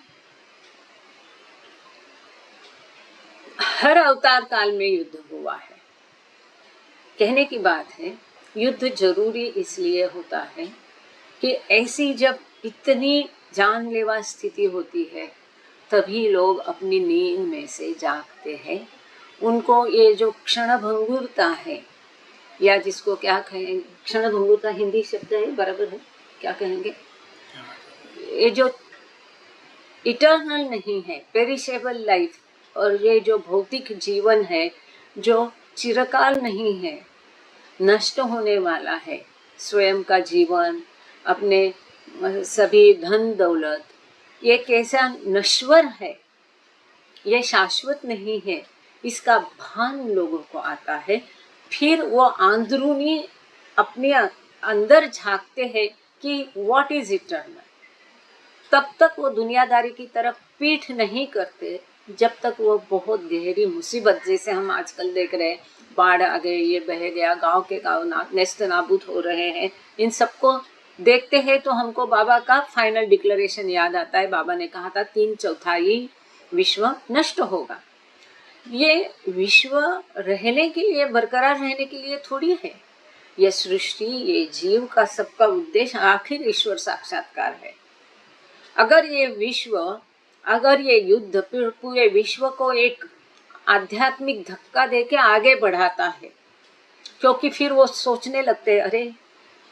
हर अवतार काल में युद्ध हुआ है। कहने की बात है युद्ध जरूरी इसलिए होता है कि ऐसी जब इतनी जानलेवा स्थिति होती है तभी लोग अपनी नींद में से जागते हैं। उनको ये जो क्षणभंगुरता है, या जिसको क्या कहेंगे, क्षणभंगुरता हिंदी शब्द है, बराबर है, क्या कहेंगे? ये जो इटर्नल नहीं है, पेरिशेबल लाइफ, और ये जो भौतिक जीवन है जो चिरकाल नहीं है, नष्ट होने वाला है, स्वयं का जीवन, अपने सभी धन दौलत, ये कैसा नश्वर है, ये शाश्वत नहीं है, इसका भान लोगों को आता है। फिर वो अंदरूनी अपने अंदर झांकते हैं कि व्हाट इज इटर्नल। तब तक वो दुनियादारी की तरफ पीठ नहीं करते जब तक वो बहुत गहरी मुसीबत, जैसे हम आजकल देख रहे हैं, बाढ़ आ गई, ये बह गया, गांव के गांव नेस्त नाबूद हो रहे हैं, इन सबको देखते हैं तो हमको बाबा का फाइनल डिक्लेरेशन याद आता है। बाबा ने कहा था 3/4 विश्व नष्ट होगा। ये विश्व रहने के लिए, बरकरार रहने के लिए थोड़ी है। ये सृष्टि, ये जीव का सबका उद्देश्य आखिर ईश्वर साक्षात्कार है। अगर ये विश्व, अगर ये युद्ध पूरे विश्व को एक आध्यात्मिक धक्का देके आगे बढ़ाता है, क्योंकि फिर वो सोचने लगते हैं अरे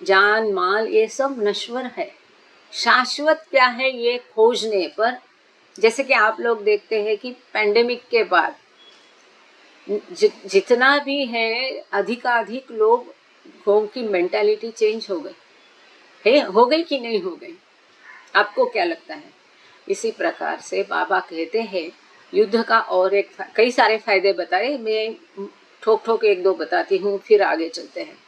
जान माल ये सब नश्वर है, शाश्वत क्या है ये खोजने पर। जैसे कि आप लोग देखते हैं कि पैंडेमिक के बाद जितना भी है अधिकाधिक लोगों की मेंटालिटी चेंज हो गई है, हो गई कि नहीं हो गई, आपको क्या लगता है? इसी प्रकार से बाबा कहते हैं युद्ध का और एक कई सारे फायदे बताए, मैं ठोक ठोक 1-2 बताती हूँ, फिर आगे चलते हैं,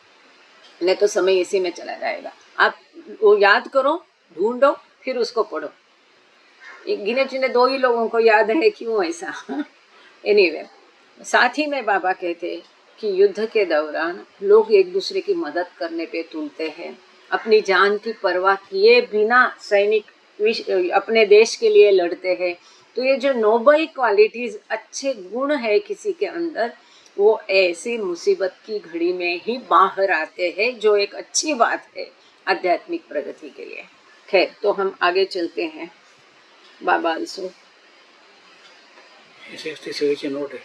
नहीं तो समय इसी में चला जाएगा। आप वो याद करो, ढूंढो, फिर उसको पढ़ो। गिने चुने 2 ही लोगों को याद है, क्यों ऐसा? एनीवे, साथ ही में बाबा कहते हैं कि युद्ध के दौरान लोग एक दूसरे की मदद करने पे तुलते हैं, अपनी जान की परवाह किए बिना सैनिक अपने देश के लिए लड़ते हैं। तो ये जो नोबल क्वालिटीज, अच्छे गुण है किसी के अंदर, वो ऐसी मुसीबत की घड़ी में ही बाहर आते हैं, जो एक अच्छी बात है आध्यात्मिक प्रगति के लिए। खैर, तो हम आगे चलते हैं। बाबा also 66 note है।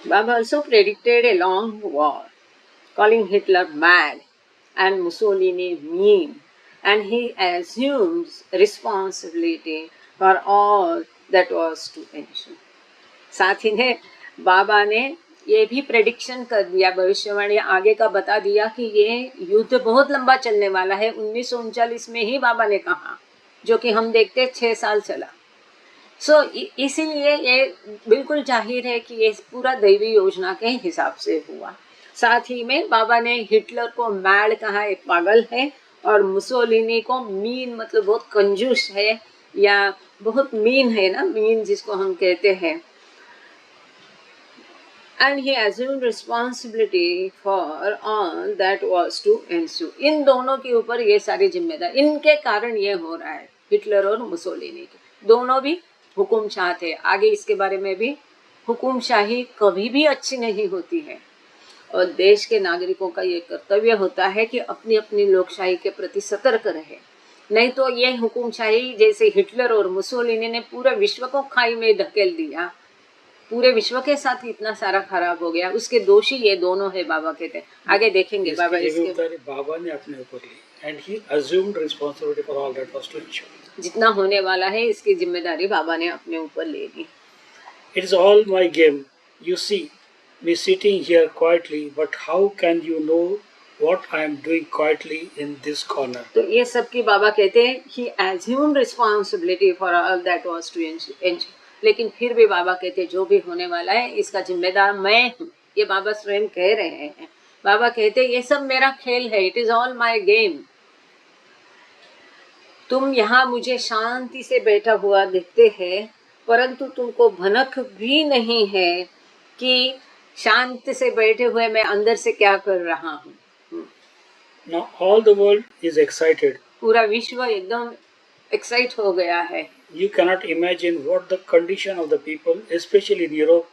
Baba also predicted a long war, calling Hitler mad and Mussolini mean, and he assumes responsibility for all that was to ensue. साथ ही ने बाबा ने ये भी प्रेडिक्शन कर दिया, भविष्यवाणी आगे का बता दिया कि ये युद्ध बहुत लंबा चलने वाला है। 1939 में ही बाबा ने कहा, जो कि हम देखते 6 साल चला। इसीलिए ये बिल्कुल जाहिर है कि ये पूरा दैवी योजना के हिसाब से हुआ। साथ ही में बाबा ने हिटलर को मैड कहा, एक पागल है, और मुसोलिनी को मीन, मतलब बहुत कंजूस है या बहुत मीन है ना, मीन जिसको हम कहते हैं। And he assumed responsibility for all that was to ensue. इन दोनों के ऊपर ये सारी जिम्मेदारी, इनके कारण ये हो रहा है, हिटलर और मुसोलिनी के। दोनों भी हुकुमशाह थे। आगे इसके बारे में भी, हुकुमशाही कभी भी अच्छी नहीं होती है, और देश के नागरिकों का ये कर्तव्य होता है कि अपनी अपनी लोकशाही के प्रति सतर्क रहे। नहीं तो ये हुकुमशाही जैसे हिटलर और मुसोलिनी ने पूरे विश्व को खाई में धकेल दिया, पूरे विश्व के साथ इतना सारा खराब हो गया, उसके दोषी ये दोनों है, बाबा कहते हैं। आगे देखेंगे बाबा इसके। बाबा ने अपने ऊपर ली, and he assumed responsibility for all that was to ensue. जितना होने वाला है इसकी जिम्मेदारी बाबा ने अपने ऊपर ले ली। It is all my game. You see me sitting here quietly, but how can you know what I am doing quietly in this corner? तो ये सब की बाबा कहते हैं he assumed responsibility for all that was to ensue. लेकिन फिर भी बाबा कहते हैं जो भी होने वाला है इसका जिम्मेदार मैं हूँ। ये बाबा स्वयं कह रहे हैं। बाबा कहते हैं ये सब मेरा खेल है, it is all my game. तुम यहाँ मुझे शांति से बैठा हुआ देखते हैं, परंतु तुमको भनक भी नहीं है कि शांति से बैठे हुए मैं अंदर से क्या कर रहा हूँ। Now all the world is excited. पूरा विश्व एकदम एक्साइट हो गया है। You cannot imagine what the condition of the people, especially in Europe,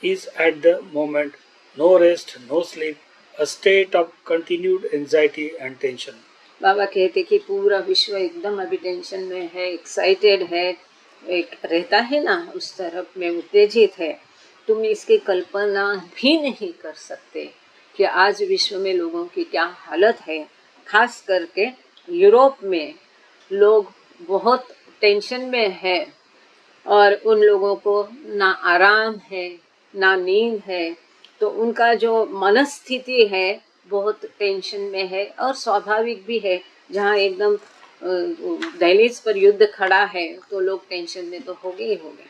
is at the moment. No rest, no sleep, a state of continued anxiety and tension. बाबा कहते कि पूरा विश्व एकदम अभी टेंशन में है, एक्साइटेड है, एक रहता है ना उस तरफ में उत्तेजित है। तुम इसकी कल्पना भी नहीं कर सकते कि आज विश्व में लोगों की क्या हालत है, खास करके यूरोप में लोग बहुत टेंशन में है और उन लोगों को ना आराम है ना नींद है, तो उनका जो मनस्थिति है बहुत टेंशन में है और स्वाभाविक भी है। जहाँ एकदम दहलीज पर युद्ध खड़ा है तो लोग टेंशन में तो होंगे ही होंगे।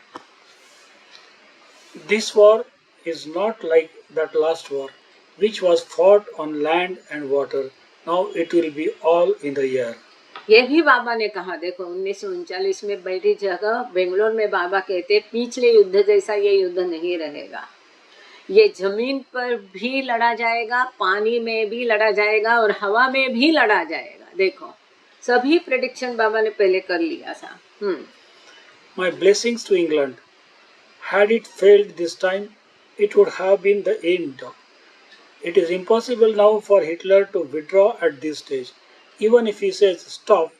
This war is not like that last war, which was fought on land and water. Now it will be all in the air. ये भी बाबा ने कहा, देखो 1939 में बैठी जगह बेंगलोर में बाबा कहते पिछले युद्ध जैसा ये युद्ध नहीं रहेगा। ये जमीन पर भी लड़ा जाएगा, पानी में भी लड़ा जाएगा और हवा में भी लड़ा जाएगा। देखो सभी प्रेडिक्शन बाबा ने पहले कर लिया था। My blessings to England. Had it failed this time, it would have been the end. It is impossible now for Hitler to withdraw at this stage. Even if he says stop,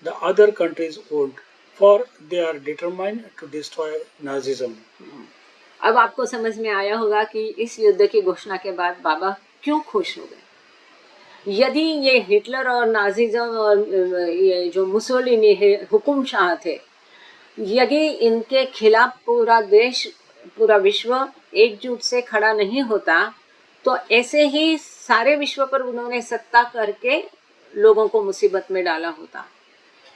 the other countries won't, for they are determined to destroy Nazism. अब आपको समझ में आया होगा कि इस युद्ध की घोषणा के बाद बाबा क्यों खुश हो गए। यदि ये हिटलर और नाजिज्म और ये जो मुसोलिनी है हुकुमशाह थे, यदि इनके खिलाफ पूरा देश पूरा विश्व एकजुट से खड़ा नहीं होता तो ऐसे ही सारे विश्व पर उन्होंने सत्ता करके लोगों को मुसीबत में डाला होता,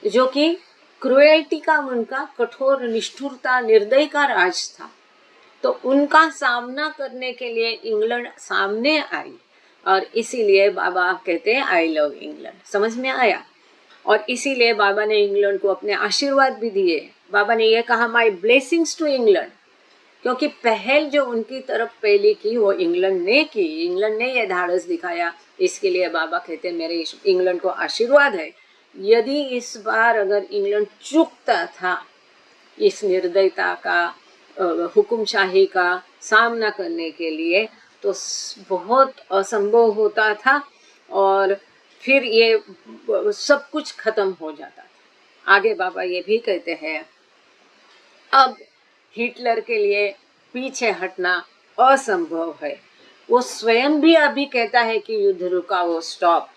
जो कि क्रुएल्टी का उनका कठोर निष्ठुरता निर्दय का राज था। तो उनका सामना करने के लिए इंग्लैंड सामने आई और इसीलिए बाबा कहते हैं आई लव इंग्लैंड। समझ में आया? और इसीलिए बाबा ने इंग्लैंड को अपने आशीर्वाद भी दिए। बाबा ने ये कहा माय ब्लेसिंग्स टू इंग्लैंड, क्योंकि पहल जो उनकी तरफ पहली की वो इंग्लैंड ने की। इंग्लैंड ने ये धाड़स दिखाया, इसके लिए बाबा कहते हैं मेरे इंग्लैंड को आशीर्वाद है। यदि इस बार अगर इंग्लैंड चूकता था इस निर्दयता का हुकुमशाही का सामना करने के लिए तो बहुत असंभव होता था और फिर ये सब कुछ खत्म हो जाता था। आगे बाबा ये भी कहते हैं अब हिटलर के लिए पीछे हटना असंभव है। वो स्वयं भी अभी कहता है कि युद्ध रुकाओ स्टॉप,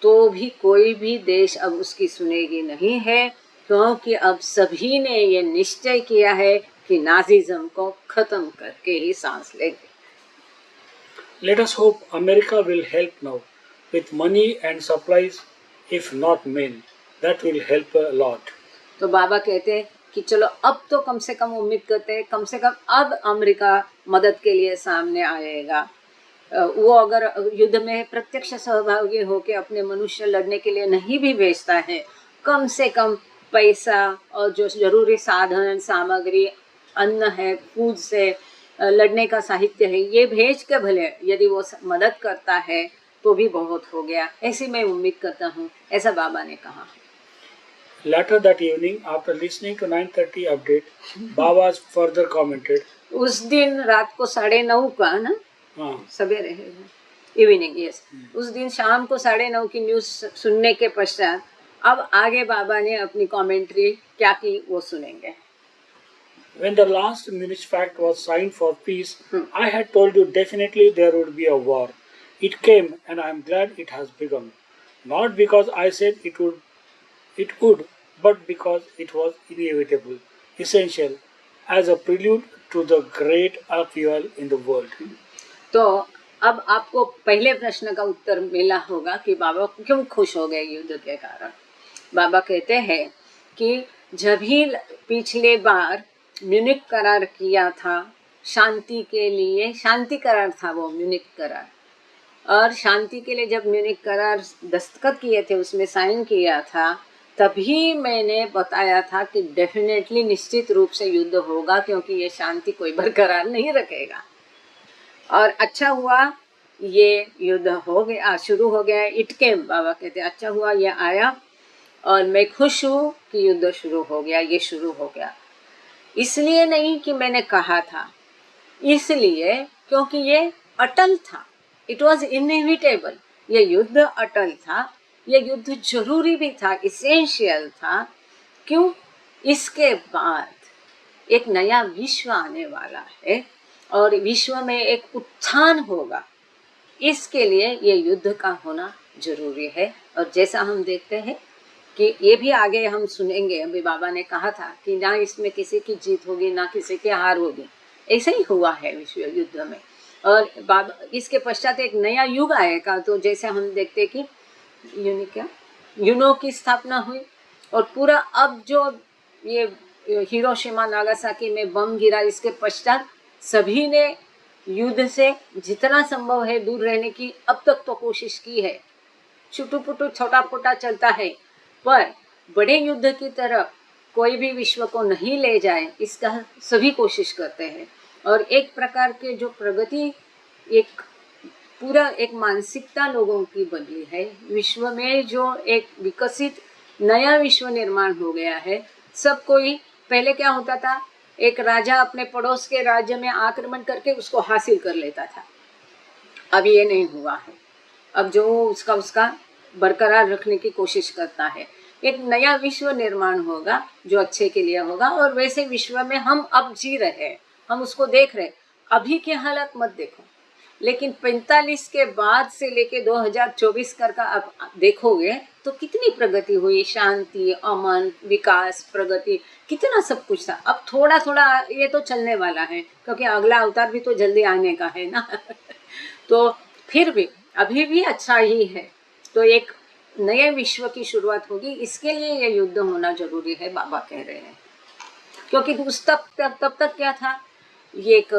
तो भी कोई भी देश अब उसकी सुनेगी नहीं है, क्योंकि अब सभी ने ये निश्चय किया है कि नाजिज्म को खत्म करके ही सांस लेंगे। Let us hope America will help now with money and supplies, if not men. That will help a lot. तो बाबा कहते हैं कि चलो अब तो कम से कम उम्मीद करते हैं, कम से कम अब अमेरिका मदद के लिए सामने आएगा। वो अगर युद्ध में प्रत्यक्ष सहभागी होकर अपने मनुष्य लड़ने के लिए नहीं भी भेजता है, कम से कम पैसा और जो जरूरी साधन सामग्री अन्न है, फूड से लड़ने का साहित्य है, ये भेज के भले यदि वो मदद करता है तो भी बहुत हो गया, ऐसी मैं उम्मीद करता हूँ, ऐसा बाबा ने कहा। Later that evening, after listening to 9:30 update, Baba's further commented. उस दिन रात को 9:30 का ना, सवेरे है इवनिंग, यस, उस दिन शाम को 9:30 की न्यूज सुनने के पश्चात अब आगे बाबा ने अपनी कमेंट्री क्या की वो सुनेंगे। When the last Munich Pact was signed for peace, I had told you definitely there would be a war. It came, and I am glad it has begun. Not because I said it would, but because it was inevitable, essential, as a prelude to the great upheaval in the world. तो अब आपको पहले प्रश्न का उत्तर मिला होगा कि बाबा क्यों खुश हो गए युद्ध के कारण। बाबा कहते हैं कि जब ही पिछले बार म्यूनिक करार किया था शांति के लिए, शांति करार था वो म्यूनिक करार, और शांति के लिए जब म्यूनिक करार दस्तखत किए थे, उसमें साइन किया था, तभी मैंने बताया था कि डेफिनेटली निश्चित रूप से युद्ध होगा, क्योंकि ये शांति कोई बरकरार नहीं रखेगा। और अच्छा हुआ ये युद्ध हो गया, शुरू हो गया। इट केम, बाबा कहते अच्छा हुआ ये आया और मैं खुश हूँ कि युद्ध शुरू हो गया, ये शुरू हो गया। इसलिए नहीं कि मैंने कहा था, इसलिए क्योंकि ये अटल था। इट वॉज इनएविटेबल, ये युद्ध अटल था, ये युद्ध जरूरी भी था, इसेंशियल था। क्यों? इसके बाद एक नया विश्व आने वाला है और विश्व में एक उत्थान होगा, इसके लिए ये युद्ध का होना जरूरी है। और जैसा हम देखते हैं कि ये भी आगे हम सुनेंगे, अभी बाबा ने कहा था कि ना इसमें किसी की जीत होगी ना किसी की हार होगी, ऐसा ही हुआ है विश्व युद्ध में। और बाबा इसके पश्चात एक नया युग आएगा। तो जैसे हम देखते कि यूनो की स्थापना हुई और पूरा अब जो ये हिरोशिमा नागासाकी में बम गिरा, इसके पश्चात सभी ने युद्ध से जितना संभव है दूर रहने की अब तक तो कोशिश की है। छुटू पुटू छोटा पोटा चलता है, पर बड़े युद्ध की तरफ कोई भी विश्व को नहीं ले जाए, इसका सभी कोशिश करते हैं। और एक प्रकार के जो प्रगति, एक पूरा एक मानसिकता लोगों की बदली है। विश्व में जो एक विकसित नया विश्व निर्माण हो गया है। सब कोई, पहले क्या होता था, एक राजा अपने पड़ोस के राज्य में आक्रमण करके उसको हासिल कर लेता था। अब ये नहीं हुआ है। अब जो उसका बरकरार रखने की कोशिश करता है। एक नया विश्व निर्माण होगा जो अच्छे के लिए होगा। और वैसे विश्व में हम अब जी रहे हैं, हम उसको देख रहे हैं। अभी की हालत मत देखो, लेकिन 45 के बाद से लेके 2024 का अब देखोगे तो कितनी प्रगति हुई, शांति, अमन, विकास, प्रगति, कितना सब कुछ था। अब थोड़ा थोड़ा ये तो चलने वाला है, क्योंकि अगला अवतार भी तो जल्दी आने का है ना। तो फिर भी अभी भी अच्छा ही है। तो एक नए विश्व की शुरुआत होगी, इसके लिए ये युद्ध होना जरूरी है, बाबा कह रहे हैं। क्योंकि उस तब तक क्या था, ये एक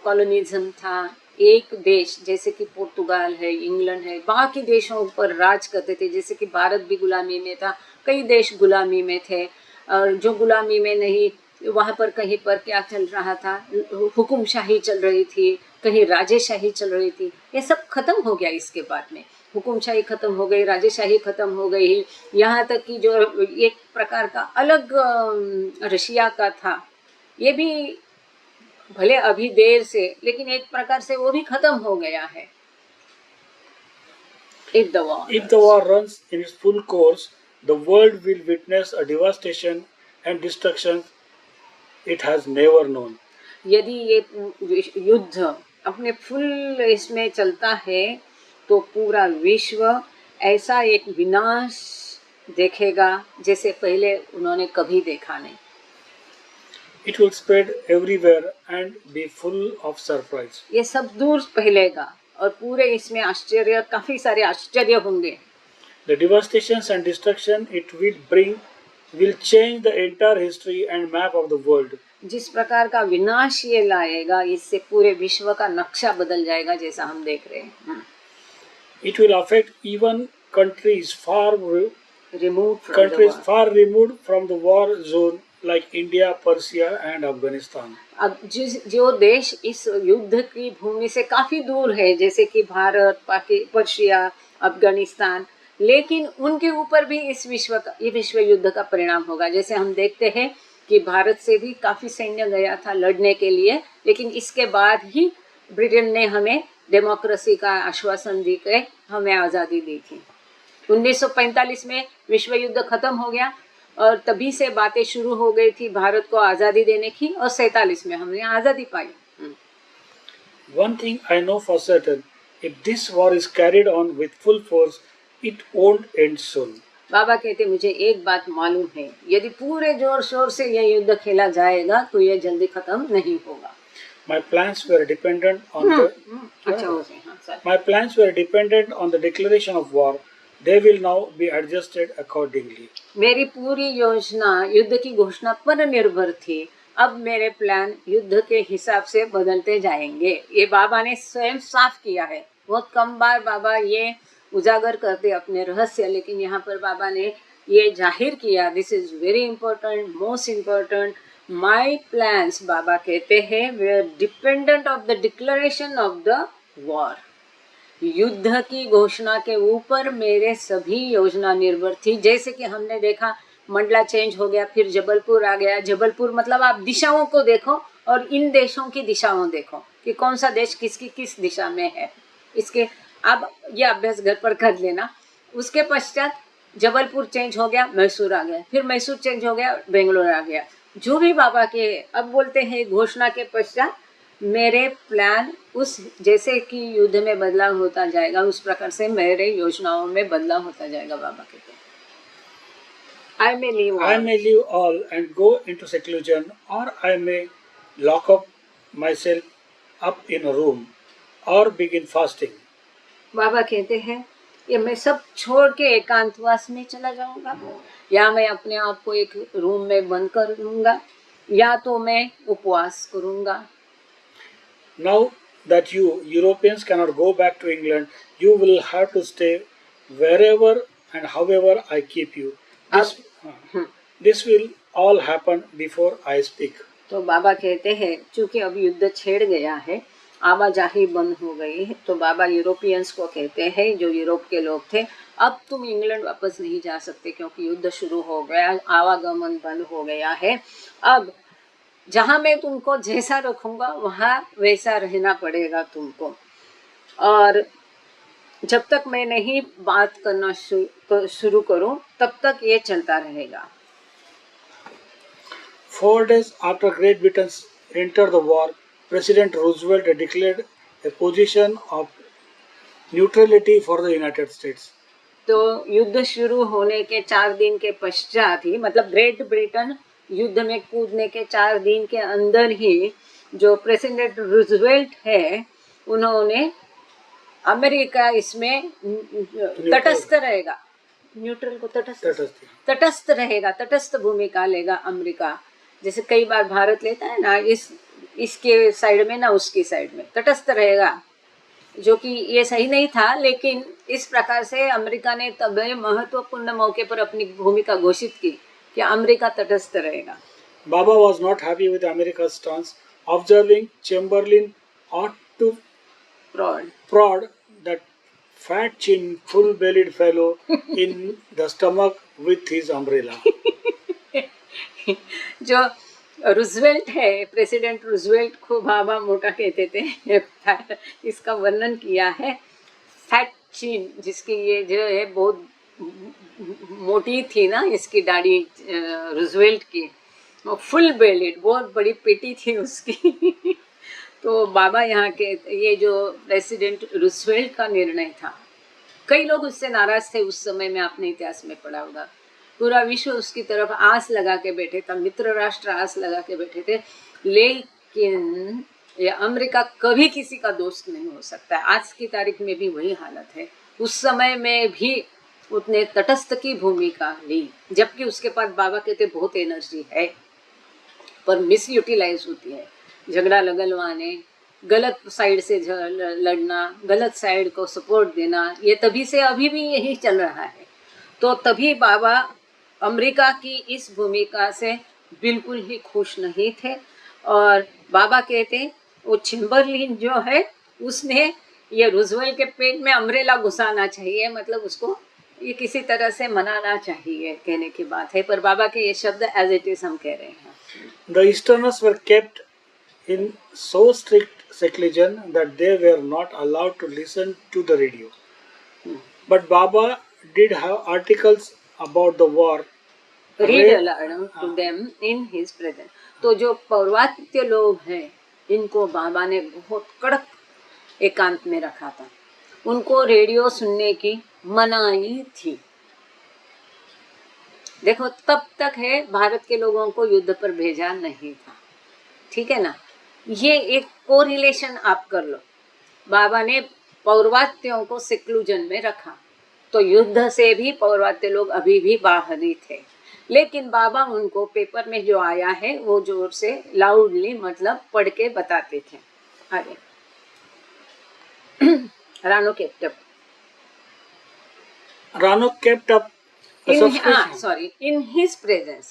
कॉलोनिज्म था। एक देश जैसे कि पुर्तगाल है, इंग्लैंड है, बाकी देशों पर राज करते थे। जैसे कि भारत भी गुलामी में था, कई देश गुलामी में थे। और जो गुलामी में नहीं, वहाँ पर कहीं पर क्या चल रहा था, हुकुमशाही चल रही थी, कहीं राजेशाही चल रही थी। ये सब खत्म हो गया इसके बाद में। हुकुमशाही खत्म हो गई, राजेशाही खत्म हो गई। यहाँ तक कि जो एक प्रकार का अलग रशिया का था, ये भी भले अभी देर से, लेकिन एक प्रकार से वो भी खत्म हो गया है। If the war runs in its full course, the world will witness a devastation and destruction it has never known. यदि ये युद्ध अपने फुल इसमें चलता है तो पूरा विश्व ऐसा एक विनाश देखेगा जैसे पहले उन्होंने कभी देखा नहीं। It will spread everywhere and be full of surprise. ये सब दूर फैलेगा और पूरे इसमें आश्चर्य, काफी सारे आश्चर्य होंगे। The devastations and destruction it will bring will change the entire history and map of the world. जिस प्रकार का विनाश ये लाएगा, इससे पूरे विश्व का नक्शा बदल जाएगा, जैसा हम देख रहे हैं। It will affect even countries far removed from the war zone like India, Persia and Afghanistan. अब जो देश इस युद्ध की भूमि से काफी दूर है, जैसे कि भारत, पर्शिया, अफगानिस्तान, लेकिन उनके ऊपर भी ये विश्व युद्ध का परिणाम होगा। जैसे हम देखते हैं कि भारत से भी काफी सैन्य गया था लड़ने के लिए, लेकिन इसके बाद ही ब्रिटेन ने हमें डेमोक्रेसी का आश्वासन दी के हमें आज़ादी दी थी। 1945 में विश्व युद्ध खत्म हो गया और तभी से बातें शुरू हो गई थी भारत को आज़ादी देने की, और 47 में हमने आज़ादी पाई। One thing I know for certain, if this war is carried on with full force, it won't end soon. बाबा कहते मुझे एक बात मालूम है, यदि पूरे जोर शोर से यह युद्ध खेला जाएगा तो यह जल्दी खत्म नहीं होगा। My plans were dependent on My plans were dependent on the declaration of war. They will now be adjusted accordingly. मेरी पूरी योजना युद्ध की घोषणा पर निर्भर थी। अब मेरे प्लान युद्ध के हिसाब से बदलते जाएंगे। ये बाबा ने स्वयं साफ किया है। बहुत कम बार बाबा ये उजागर करते अपने रहस्य, लेकिन यहाँ पर बाबा ने ये जाहिर किया। This is very important, most important. My plans, Baba कहते हैं, were dependent of the declaration of the war. युद्ध की घोषणा के ऊपर मेरे सभी योजना निर्भर थी। जैसे कि हमने देखा मंडला चेंज हो गया, फिर जबलपुर आ गया। जबलपुर मतलब आप दिशाओं को देखो और इन देशों की दिशाओं देखो कि कौन सा देश किसकी किस दिशा में है। इसके अब ये अभ्यास घर पर कर लेना। उसके पश्चात जबलपुर चेंज हो गया, मैसूर आ गया, फिर मैसूर चेंज हो गया, बेंगलोर आ गया। जो भी बाबा के अब बोलते हैं घोषणा के पश्चात मेरे प्लान उस जैसे कि युद्ध में बदलाव होता जाएगा उस प्रकार से मेरे योजनाओं में बदलाव होता जाएगा। बाबा कहते हैं I may leave all and go into seclusion, or I may lock up myself up in a room or begin fasting. बाबा कहते हैं ये मैं सब छोड़ के एकांतवास में चला जाऊंगा, या मैं अपने आप को एक रूम में बंद कर दूंगा, या तो मैं उपवास करूंगा। Now that you Europeans cannot go back to England, you will have to stay wherever and however I keep you. This will all happen before I speak. तो बाबा कहते हैं चूंकि अब युद्ध छेड़ गया है, आवाजाही बंद हो गई है, तो बाबा यूरोपियंस को कहते हैं, जो यूरोप के लोग थे, अब तुम इंग्लैंड वापस नहीं जा सकते क्योंकि युद्ध शुरू हो गया, आवागमन बंद हो गया है। अब जहाँ मैं तुमको जैसा रखूंगा वहाँ वैसा रहना पड़ेगा तुमको, और जब तक मैं नहीं बात करना शुरू करूं तब तक ये चलता रहेगा। 4 days after Great Britain entered the war, President Roosevelt declared a position of neutrality for the United States. तो युद्ध शुरू होने के 4 दिन के पश्चात ही, मतलब ग्रेट ब्रिटेन युद्ध में कूदने के 4 दिन के अंदर ही जो प्रेसिडेंट रूजवेल्ट है उन्होंने अमेरिका इसमें तटस्थ रहेगा, न्यूट्रल को तटस्थ रहेगा, तटस्थ भूमिका लेगा अमेरिका। जैसे कई बार भारत लेता है ना, इसके साइड में ना उसकी साइड में तटस्थ रहेगा, जो कि ये सही नहीं था, लेकिन इस प्रकार से अमेरिका ने तब महत्वपूर्ण मौके पर अपनी भूमिका घोषित की कि अमेरिका तटस्थ रहेगा। Baba was not happy with America's stance, observing Chamberlain ought to prod that fat chin, full-bellied fellow in the stomach with his umbrella. जो रूजवेल्ट है, प्रेसिडेंट रूजवेल्ट को बाबा मोटा कहते थे, इसका वर्णन किया है। फैट चिन, जिसकी ये जो है बहुत मोटी थी ना इसकी दाढ़ी रूजवेल्ट की, फुल बेलिड, बहुत बड़ी पेटी थी उसकी। तो बाबा यहाँ के ये जो प्रेसिडेंट रूजवेल्ट का निर्णय था, कई लोग उससे नाराज थे उस समय में, आपने इतिहास में पढ़ा होगा। पूरा विश्व उसकी तरफ आस लगा के बैठे था, मित्र राष्ट्र आस लगा के बैठे थे, लेकिन ये अमेरिका कभी किसी का दोस्त नहीं हो सकता। आज की तारीख में भी वही हालत है। उस समय में भी उसने तटस्थ की भूमिका ली, जबकि उसके पास बाबा कहते बहुत एनर्जी है, पर मिस यूटिलाइज होती है। झगड़ा लगलवाने, गलत साइड से लड़ना, गलत साइड को सपोर्ट देना, ये तभी से अभी भी यही चल रहा है। तो तभी बाबा अमेरिका की इस भूमिका से बिल्कुल ही खुश नहीं थे, और बाबा कहते वो चैम्बरलिन जो है उसने ये रूजवेल्ट के पेट में अम्ब्रेला घुसाना चाहिए, मतलब उसको ये किसी तरह से मनाना चाहिए, कहने की बात है। पर बाबा के ये शब्द एज इट इज हम कह रहे हैं। The Easterners were kept in so strict seclusion that they were not allowed to listen to the radio. But Baba did have articles about the war. Read aloud to them in his presence. तो जो पौर्वात्य लोग हैं, इनको बाबा ने बहुत कड़क एकांत में रखा था, उनको रेडियो सुनने की मनाही थी। देखो तब तक है भारत के लोगों को युद्ध पर भेजा नहीं था, ठीक है ना। ये एक कोरिलेशन आप कर लो, बाबा ने पौर्वात्यों को सिक्लूजन में रखा, तो युद्ध से भी पौर्वात्य लोग अभी भी बाहर ही थे, लेकिन बाबा उनको पेपर में जो आया है वो जोर से लाउडली मतलब पढ़ के बताते थे। आगे रानो kept up in his presence।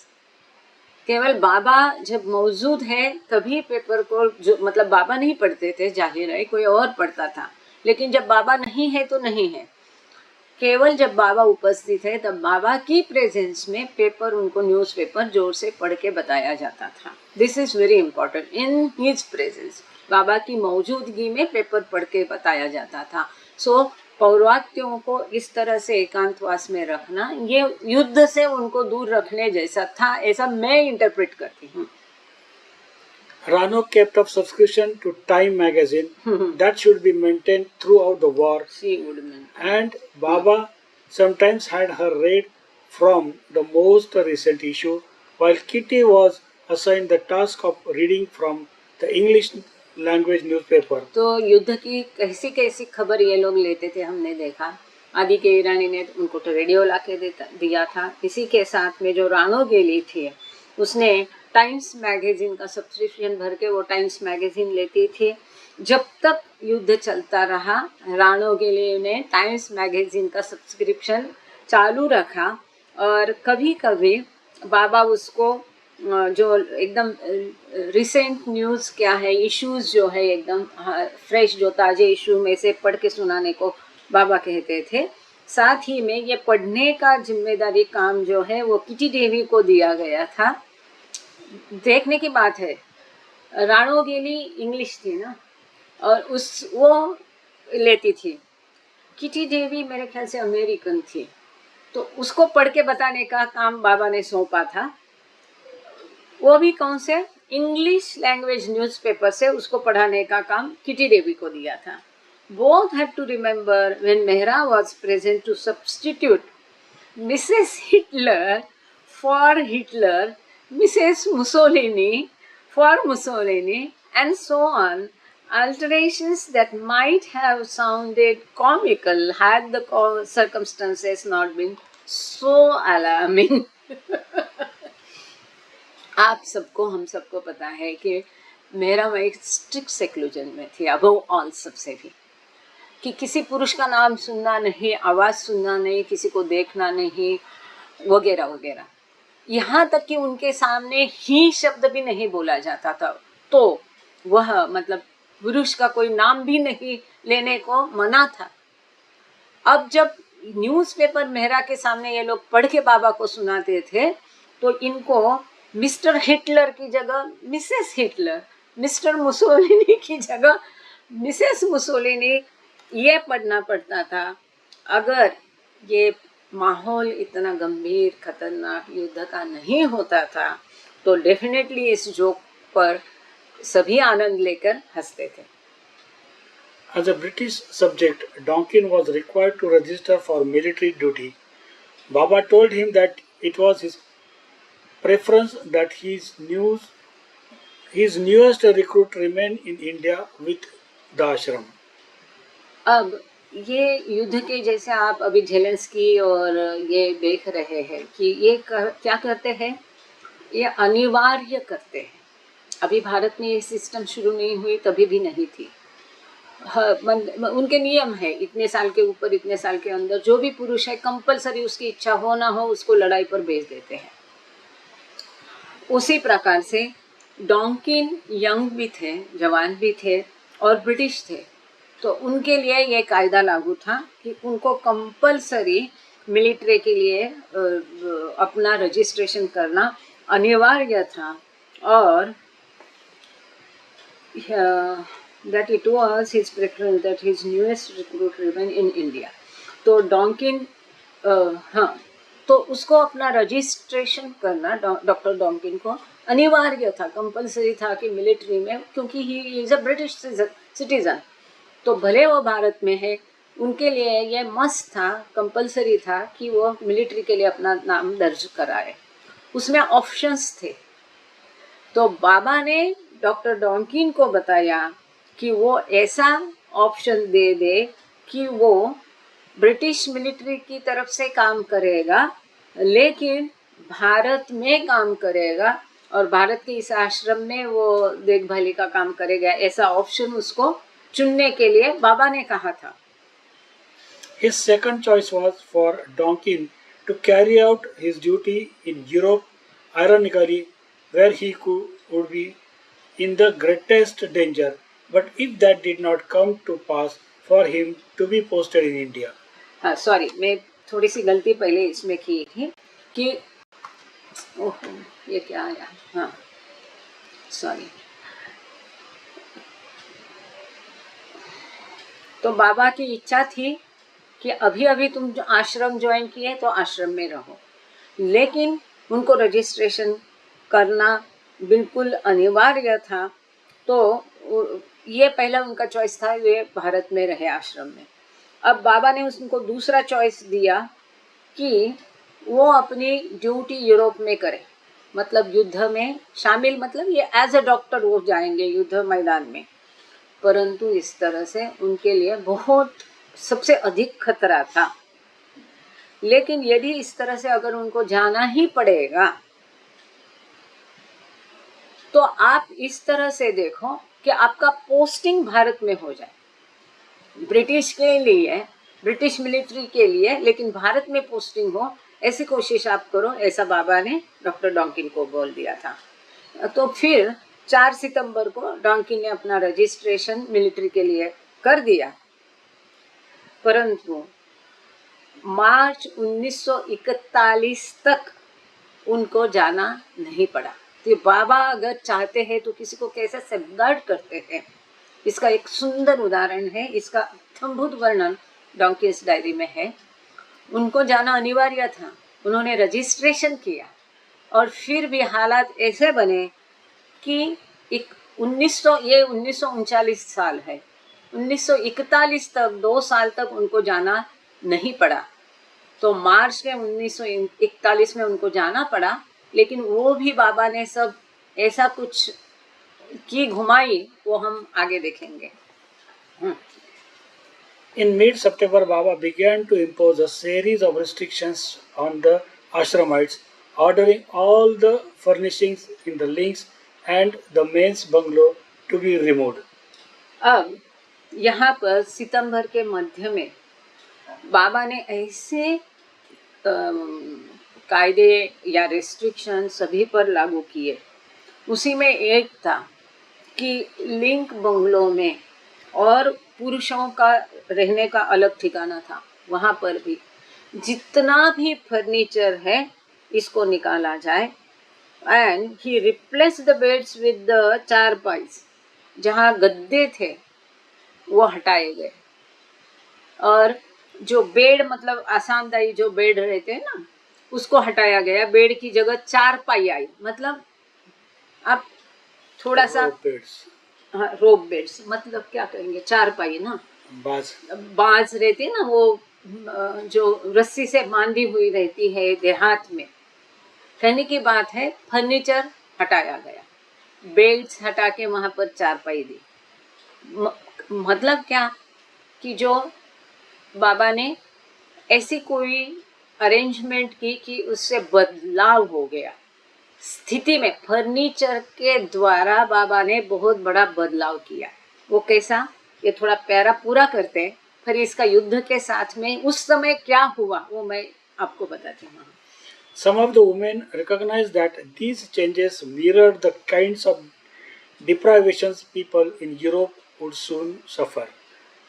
केवल बाबा जब मौजूद है तभी पेपर को, जो मतलब बाबा नहीं पढ़ते थे, जाहिर है कोई और पढ़ता था, लेकिन जब बाबा नहीं है तो नहीं है। केवल जब बाबा उपस्थित है तब बाबा की प्रेजेंस में पेपर, उनको न्यूज़पेपर जोर से पढ़ के बताया जाता था। This is very important, in his presence, Baba की मौजूदगी में पेपर पढ़ के बताया जाता था। सो पौर्वात्यों को इस तरह से एकांतवास में रखना, ये युद्ध से उनको दूर रखने जैसा था, ऐसा मैं इंटरप्रेट करती हूँ। Rano kept up subscription to Time magazine that should be maintained throughout the war, she would mean. and Baba sometimes had her read from the most recent issue, while Kitty was assigned the task of reading from the English language newspaper. तो युद्ध की कैसी कैसी खबर ये लोग लेते थे, हमने देखा। आदि के ईरानी ने उनको तो रेडियो ला के दिया था। इसी के साथ में जो रानो गेली थी, उसने टाइम्स मैगजीन का सब्सक्रिप्शन भर के वो टाइम्स मैगजीन लेती थी। जब तक युद्ध चलता रहा, रानो गेली ने टाइम्स मैगजीन का सब्सक्रिप्शन चालू रखा, और कभी कभी बाबा उसको जो एकदम रिसेंट न्यूज़ क्या है, इश्यूज जो है एकदम फ्रेश, जो ताज़े इशू में से पढ़ के सुनाने को बाबा कहते थे। साथ ही में ये पढ़ने का जिम्मेदारी काम जो है वो किटी देवी को दिया गया था। देखने की बात है, रानो गेली इंग्लिश थी ना, और वो लेती थी। किटी देवी मेरे ख्याल से अमेरिकन थी, तो उसको पढ़ के बताने का काम बाबा ने सौंपा था। वो भी कौन से, इंग्लिश लैंग्वेज न्यूज़पेपर से उसको पढ़ाने का काम किटी देवी को दिया था। Both had to remember when Mehra was present to substitute Mrs. Hitler for Hitler, Mrs. Mussolini for Mussolini, and so on. Alterations that might have sounded comical had the circumstances not been so alarming. आप सबको, हम सबको पता है कि मेरा मैं एक स्ट्रिक्ट सेक्लूजन में थी, अबव ऑल सबसे भी, कि किसी पुरुष का नाम सुनना नहीं, आवाज़ सुनना नहीं, किसी को देखना नहीं, वगैरह वगैरह। यहाँ तक कि उनके सामने ही शब्द भी नहीं बोला जाता था, तो वह मतलब पुरुष का कोई नाम भी नहीं लेने को मना था। अब जब न्यूज़पेपर मेहरा के सामने ये लोग पढ़ के बाबा को सुनाते थे, तो इनको मिस्टर हिटलर की जगह मिसेस हिटलर, मिस्टर मुसोलिनी की जगह मिसेस मुसोलिनी ये पढ़ना पड़ता था। अगर ये माहौल इतना गंभीर खतरनाक युद्ध का नहीं होता था, तो डेफिनेटली इस जोक पर सभी आनंद लेकर हंसते थे। As a British subject, Donkin was required to register for military duty. Baba told him that it was his preference that his newest recruit remain in India with the ashram. अब ये युद्ध के जैसे आप अभी झेलेंस्की और ये देख रहे हैं कि ये क्या करते हैं, ये अनिवार्य करते हैं। अभी भारत में ये सिस्टम शुरू नहीं हुई, तभी भी नहीं थी। उनके नियम है, इतने साल के ऊपर, इतने साल के अंदर जो भी पुरुष है, कंपलसरी उसकी इच्छा हो ना हो उसको लड़ाई पर भेज देते हैं। उसी प्रकार से डॉन्किन यंग भी थे, जवान भी थे और ब्रिटिश थे, तो उनके लिए ये कायदा लागू था कि उनको कंपलसरी मिलिट्री के लिए अपना रजिस्ट्रेशन करना अनिवार्य था, और that it was his preference that his newest recruit remain in India. तो डॉन्किन हाँ, तो उसको अपना रजिस्ट्रेशन करना डॉक्टर डॉन्किन को अनिवार्य था, कंपलसरी था कि मिलिट्री में, क्योंकि he is a British citizen, तो भले वो भारत में है, उनके लिए ये मस्ट था, कंपलसरी था कि वो मिलिट्री के लिए अपना नाम दर्ज कराए। उसमें ऑप्शंस थे, तो बाबा ने डॉक्टर डॉन्किन को बताया कि वो ऐसा ऑप्शन दे दे कि वो ब्रिटिश मिलिट्री की तरफ से काम करेगा, लेकिन भारत में काम करेगा और भारत के इस आश्रम में वो देखभाली का काम करेगा। ऐसा ऑप्शन उसको चुनने के लिए बाबा ने कहा था। His second choice was for Donkin to carry out his duty in Europe, ironically, where he would be in the greatest danger, but if that did not come to pass, for him to be posted in India. हाँ, sorry, मैं थोड़ी सी गलती पहले इसमें की थी कि ओह ये क्या आया, हाँ सॉरी। तो बाबा की इच्छा थी कि अभी अभी तुम आश्रम ज्वाइन किए तो आश्रम में रहो, लेकिन उनको रजिस्ट्रेशन करना बिल्कुल अनिवार्य था, तो ये पहला उनका चॉइस था, वे भारत में रहे आश्रम में। अब बाबा ने उनको दूसरा चॉइस दिया कि वो अपनी ड्यूटी यूरोप में करें, मतलब युद्ध में शामिल, मतलब ये एज अ डॉक्टर वो जाएंगे युद्ध मैदान में। परंतु इस तरह से उनके लिए बहुत सबसे अधिक खतरा था। लेकिन यदि इस तरह से अगर उनको जाना ही पड़ेगा, तो आप इस तरह से देखो कि आपका पोस्टिंग भारत में हो जाए, ब्रिटिश के लिए, ब्रिटिश मिलिट्री के लिए, लेकिन भारत में पोस्टिंग हो, ऐसी कोशिश आप करो, ऐसा बाबा ने डॉक्टर डॉकिन को बोल दिया था। तो फिर 4 सितंबर को डॉकिन ने अपना रजिस्ट्रेशन मिलिट्री के लिए कर दिया, परंतु मार्च 1941 तक उनको जाना नहीं पड़ा। तो बाबा अगर चाहते हैं तो किसी को कैसे सेफगार्ड करते हैं, इसका एक सुंदर उदाहरण है। इसका अद्भुत वर्णन डॉकिंस डायरी में है। उनको जाना अनिवार्य था, उन्होंने रजिस्ट्रेशन किया, और फिर भी हालात ऐसे बने कि 1939 साल है, 1941 तक 2 साल तक उनको जाना नहीं पड़ा। तो मार्च के 1941 में उनको जाना पड़ा, लेकिन वो भी बाबा ने सब ऐसा कुछ की घुमाई, वो हम आगे देखेंगे। In mid-September, Baba began to impose a series of restrictions on the ashramites, ordering all the furnishings in the links and the men's bungalow to be removed. अब यहाँ पर सितंबर के मध्य में बाबा ने ऐसे कायदे या रेस्ट्रिक्शन सभी पर लागू किए। उसी में एक था कि लिंक बंगलों में, और पुरुषों का रहने का अलग ठिकाना था, वहाँ पर भी जितना भी फर्नीचर है इसको निकाला जाए। And he replace the beds with the charpais, जहाँ गद्दे थे वो हटाए गए, और जो बेड मतलब आरामदायी जो बेड रहते हैं ना, उसको हटाया गया। बेड की जगह चारपाई आई, मतलब आप थोड़ा सा रोप बेड्स, मतलब क्या कहेंगे, चारपाई ना, बाज रहती है ना, वो जो रस्सी से बांधी हुई रहती है देहात में। कहने की बात है फर्नीचर हटाया गया, बेड्स हटा के वहां पर चारपाई दी। मतलब क्या कि जो बाबा ने ऐसी कोई अरेंजमेंट की कि उससे बदलाव हो गया स्थिति में। फर्नीचर के द्वारा बाबा ने बहुत बड़ा बदलाव किया। वो कैसा, ये थोड़ा प्यारा पूरा करते हैं, फिर इसका युद्ध के साथ में उस समय क्या हुआ वो मैं आपको बताती हूँ। Some of the women recognized that these changes mirrored the kinds of deprivations people in Europe would soon suffer.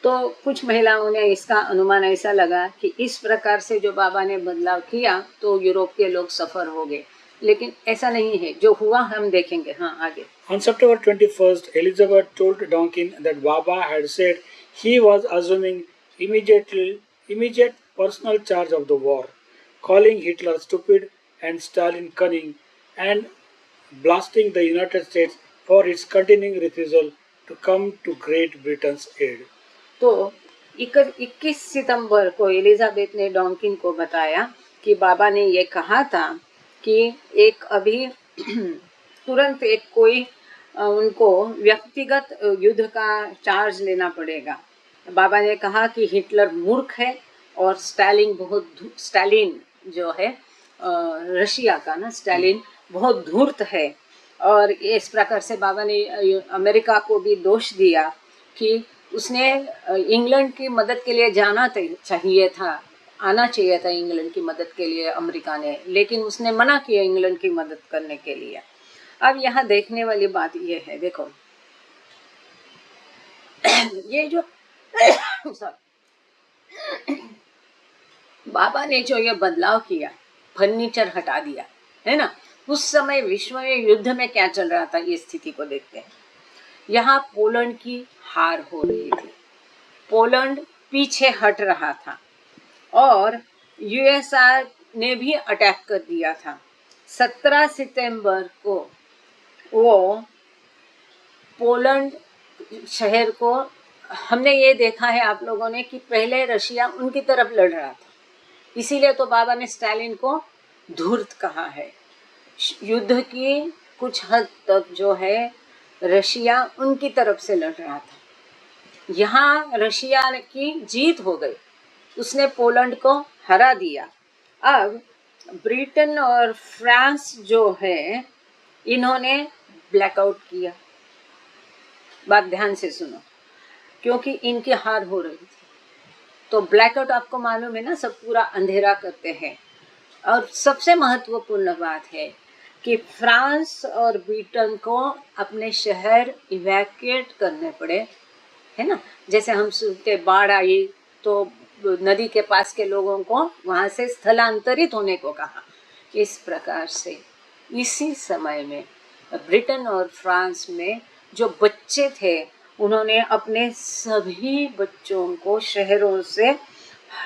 तो कुछ महिलाओं ने इसका अनुमान ऐसा लगा कि इस प्रकार से जो बाबा ने बदलाव किया तो यूरोप के लोग सफर हो गए, लेकिन ऐसा नहीं है। जो हुआ हम देखेंगे। हाँ, आगे। On September 21st, Elizabeth told Donkin that Baba had said he was assuming immediate personal charge of the war, calling Hitler stupid and Stalin cunning, and blasting the United States for its continuing refusal to come to Great Britain's aid. तो 21 सितंबर को Elizabeth ने डॉकिन को बताया कि बाबा ने ये कहा था कि एक अभी तुरंत एक कोई उनको व्यक्तिगत युद्ध का चार्ज लेना पड़ेगा। बाबा ने कहा कि हिटलर मूर्ख है और स्टालिन जो है रशिया का ना, स्टालिन बहुत धूर्त है। और इस प्रकार से बाबा ने अमेरिका को भी दोष दिया कि उसने इंग्लैंड की मदद के लिए जाना चाहिए था, आना चाहिए था इंग्लैंड की मदद के लिए अमेरिका ने, लेकिन उसने मना किया इंग्लैंड की मदद करने के लिए। अब यहाँ देखने वाली बात ये है, देखो ये जो बाबा ने जो ये बदलाव किया, फर्नीचर हटा दिया, है ना, उस समय विश्व में युद्ध में क्या चल रहा था ये स्थिति को देखते हैं। यहाँ पोलैंड की हार हो रही थी, पोलैंड पीछे हट रहा था, और यूएसआर ने भी अटैक कर दिया था। 17 सितंबर को वो पोलैंड शहर को, हमने ये देखा है आप लोगों ने कि पहले रशिया उनकी तरफ लड़ रहा था, इसीलिए तो बाबा ने स्टालिन को धूर्त कहा है। युद्ध की कुछ हद तक जो है रशिया उनकी तरफ से लड़ रहा था। यहाँ रशिया की जीत हो गई, उसने पोलैंड को हरा दिया। अब ब्रिटेन और फ्रांस जो है इन्होंने ब्लैकआउट किया। बात ध्यान से सुनो, क्योंकि इनकी हार हो रही थी। तो ब्लैकआउट आपको मालूम है ना, सब पूरा अंधेरा करते हैं। और सबसे महत्वपूर्ण बात है कि फ्रांस और ब्रिटेन को अपने शहर इवैक्यूएट करने पड़े, है ना। जैसे हम सुनते बाढ़ आई तो नदी के पास के लोगों को वहाँ से स्थलांतरित होने को कहा। इस प्रकार से इसी समय में ब्रिटेन और फ्रांस में जो बच्चे थे उन्होंने अपने सभी बच्चों को शहरों से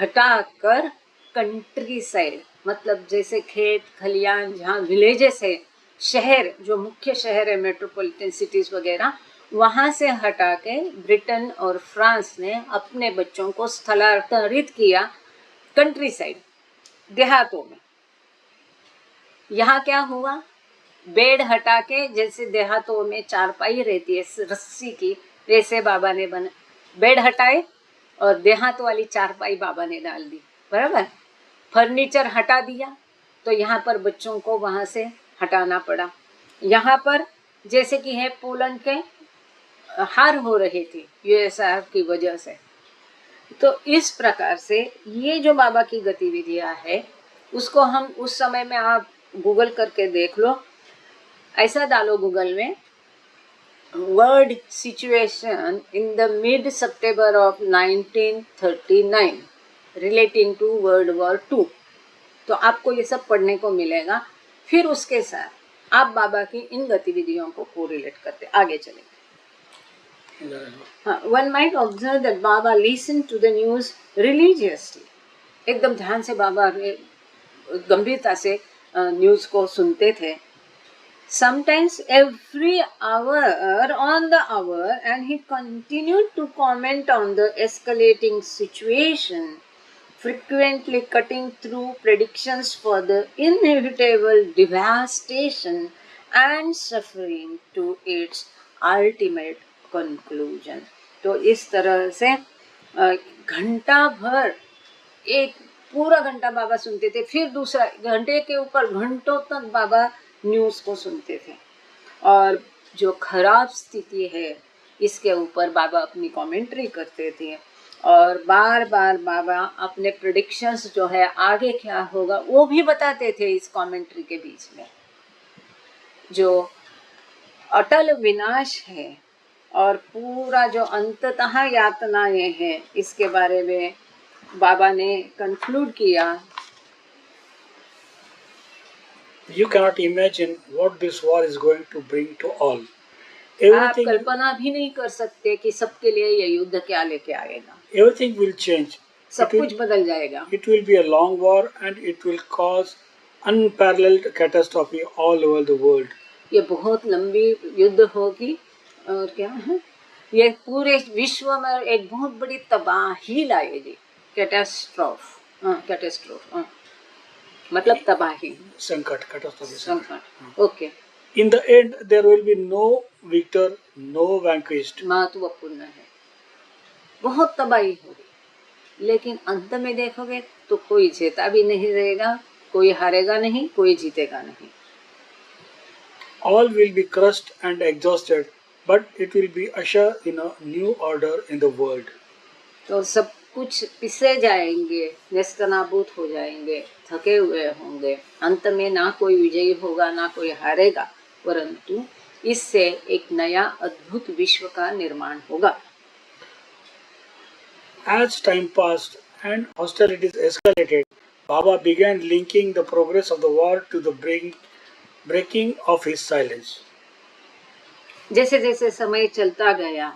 हटाकर कंट्री साइड, मतलब जैसे खेत खलियान जहाँ विलेजेस है, शहर जो मुख्य शहर है मेट्रोपॉलिटन सिटीज़ वगैरह, वहाँ से हटा के ब्रिटेन और फ्रांस ने अपने बच्चों को स्थलांतरित किया कंट्री साइड, देहातों में। यहाँ क्या हुआ, बेड हटा के, जैसे देहातों में चारपाई रहती है रस्सी की, वैसे बाबा ने बना बेड हटाए और देहात वाली चारपाई बाबा ने डाल दी, बराबर। फर्नीचर हटा दिया, तो यहाँ पर बच्चों को वहाँ से हटाना पड़ा। यहाँ पर जैसे कि है पोलैंड के हार हो रही थी यूएसआर की वजह से। तो इस प्रकार से ये जो बाबा की गतिविधियाँ है उसको हम उस समय में, आप गूगल करके देख लो, ऐसा डालो गूगल में world situation in the mid September of 1939 relating to world war 2, तो आपको ये सब पढ़ने को मिलेगा। फिर उसके साथ आप बाबा की इन गतिविधियों को कोरिलेट करते आगे चलेंगे। One might observe that Baba listened to the news religiously. एकदम ध्यान से बाबा गंभीरता से न्यूज़ को सुनते थे। Sometimes every hour on the hour, and he continued to comment on the escalating situation, frequently cutting through predictions for the inevitable devastation and suffering to its ultimate conclusion. तो इस तरह से घंटा भर, एक पूरा घंटा बाबा सुनते थे, फिर दूसरा घंटे के ऊपर घंटों तक बाबा न्यूज़ को सुनते थे, और जो खराब स्थिति है इसके ऊपर बाबा अपनी कमेंट्री करते थे, और बार बार बाबा अपने प्रेडिक्शंस जो है आगे क्या होगा वो भी बताते थे इस कमेंट्री के बीच में। जो अटल विनाश है और पूरा जो अंततः यातनाएं हैं, इसके बारे में बाबा ने कंक्लूड किया। You cannot imagine what this war is going to bring to all. आप कल्पना भी नहीं कर सकते कि सबके लिए ये युद्ध क्या लेके आएगा। Everything will change. सब कुछ बदल जाएगा। It will be a long war and it will cause unparalleled catastrophe all over the world. ये बहुत लंबी युद्ध होगी और क्या है, ये पूरे विश्व में एक बहुत बड़ी तबाही लाएगी। कैटेस्ट्रोफ मतलब तबाही, संकट, catastrophe, संकट। Okay. In the end, there will be no victor, no vanquished. महत्वपूर्ण है, बहुत तबाही होगी, लेकिन अंत में देखोगे तो कोई जीता भी नहीं रहेगा, कोई हारेगा नहीं, कोई जीतेगा नहीं। All will be crushed and exhausted, but it will be usher in a new order in the world. तो सब कुछ पिसे जाएंगे, नेस्तनाबूद हो जाएंगे, थके हुए होंगे। अंत में ना कोई विजयी होगा ना कोई हारेगा, परंतु इससे एक नया अद्भुत विश्व का निर्माण होगा। As time passed and hostilities escalated, Baba began linking the progress of the war to the breaking of his silence. जैसे जैसे समय चलता गया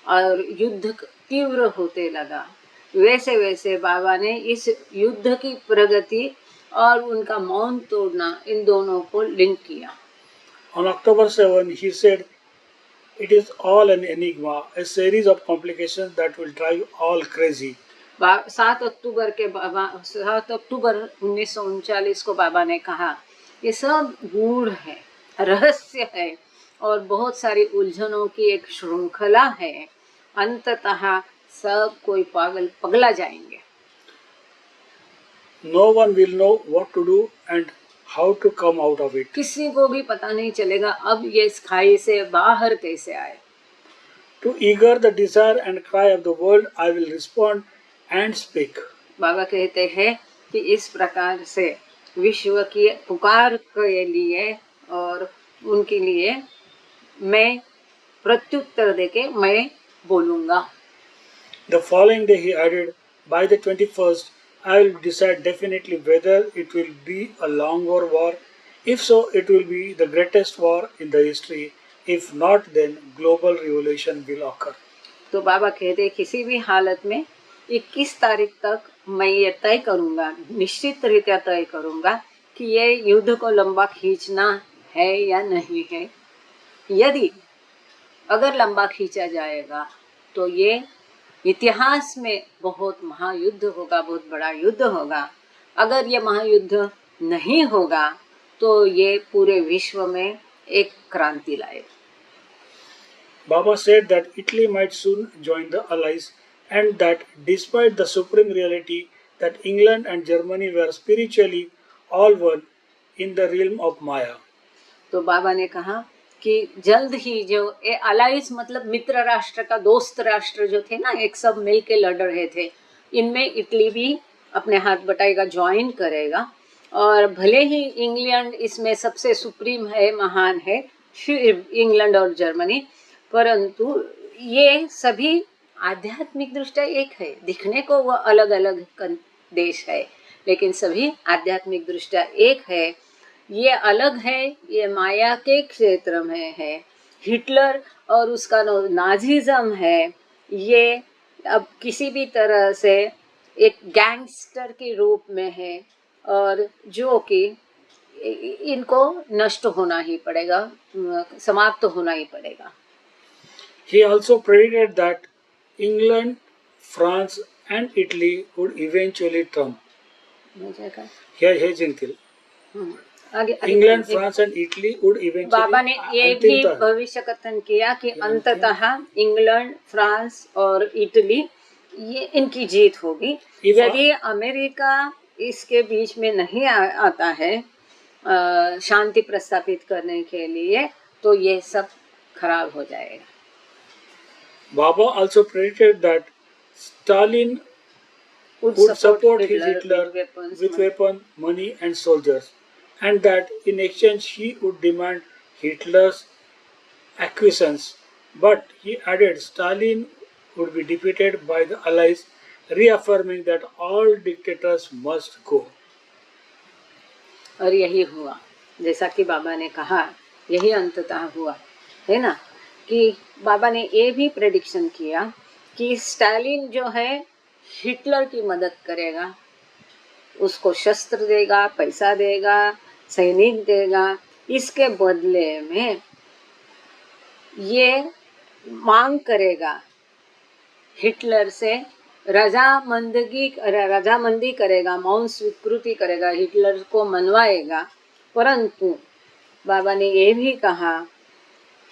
और युद्ध तीव्र होते लगा, वैसे वैसे बाबा ने इस युद्ध की प्रगति और उनका मौन तोड़ना, इन दोनों को लिंक किया। On October 7, he said, "It is all an enigma, a series of complications that will drive all crazy." 7 अक्टूबर 1939 को बाबा ने कहा ये सब गूढ़ है, रहस्य है और बहुत सारी उलझनों की एक श्रृंखला है। अंततः सब कोई पगला जाएंगे। No one will know what to do and how to come out of it. किसी को भी पता नहीं चलेगा अब ये इस खाई से बाहर कैसे आए। To eager the desire and cry of the world, I will respond and speak. बाबा कहते हैं कि इस प्रकार से विश्व की पुकार के लिए और उनके लिए मैं प्रत्युत्तर देके मैं बोलूँगा। The following day he added, by the 21st, I will decide definitely whether it will be a long war. If so, it will be the greatest war in the history. If not, then global revolution will occur. तो बाबा कहते किसी भी हालत में 21 तारीख तक मैं ये तय करूँगा, निश्चित रीत्या तय करूँगा कि ये युद्ध को लंबा खींचना है या नहीं है। यदि अगर लंबा खींचा जाएगा तो ये इतिहास में बहुत महायुद्ध होगा, बहुत बड़ा युद्ध होगा। अगर ये महायुद्ध नहीं होगा तो ये पूरे विश्व में एक क्रांति लाएगा। Baba said that Italy might soon join the Allies and that despite the supreme reality that England and Germany were spiritually all one in the realm of Maya. तो बाबा ने कहा कि जल्द ही जो ये अलाइज मतलब मित्र राष्ट्र का दोस्त राष्ट्र जो थे ना, एक सब मिल के लड़ रहे थे, इनमें इटली भी अपने हाथ बटाएगा, ज्वाइन करेगा। और भले ही इंग्लैंड इसमें सबसे सुप्रीम है, महान है, इंग्लैंड और जर्मनी, परंतु ये सभी आध्यात्मिक दृष्टि एक है। दिखने को वो अलग अलग देश है लेकिन सभी आध्यात्मिक दृष्टि एक है। ये अलग है, ये माया के क्षेत्र में है। हिटलर और उसका नाजिज्म है, ये अब किसी भी तरह से एक गैंगस्टर के रूप में है और जो कि इनको नष्ट होना ही पड़ेगा, समाप्त होना ही पड़ेगा। He also predicted that England, France and Italy would eventually trump. हे जिंकतील। England, France and Italy would eventually. Baba ने ये भी भविष्य कथन किया कि अंततः इंग्लैंड, फ्रांस और इटली ये इनकी जीत होगी। यदि अमेरिका इसके बीच में नहीं आता है शांति प्रस्थापित करने के लिए तो ये सब खराब हो जाएगा। Baba also predicted that Stalin would support his Hitler with weapons, money and soldiers, and that in exchange he would demand Hitler's acquiescence. But he added Stalin would be defeated by the Allies, reaffirming that all dictators must go. और यही हुआ, जैसा कि बाबा ने कहा, यही अंततः हुआ, है ना। कि बाबा ने ये भी प्रेडिक्शन किया कि स्टालिन जो है हिटलर की मदद करेगा, उसको शस्त्र देगा, पैसा देगा, सैनिक देगा। इसके बदले में ये मांग करेगा हिटलर से, रजामंदी करेगा, मौन स्वीकृति करेगा, हिटलर को मनवाएगा। परंतु बाबा ने ये भी कहा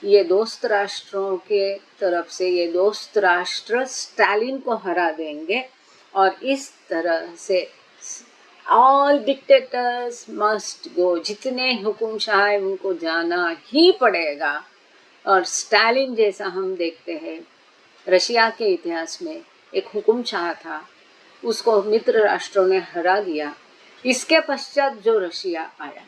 ये दोस्त राष्ट्रों के तरफ से ये दोस्त राष्ट्र स्टालिन को हरा देंगे और इस तरह से ऑल डिक्टेटर्स मस्ट गो, जितने हुकुमशाह हैं उनको जाना ही पड़ेगा। और स्टालिन जैसा हम देखते हैं रशिया के इतिहास में एक हुकुमशाह था, उसको मित्र राष्ट्रों ने हरा दिया। इसके पश्चात जो रशिया आया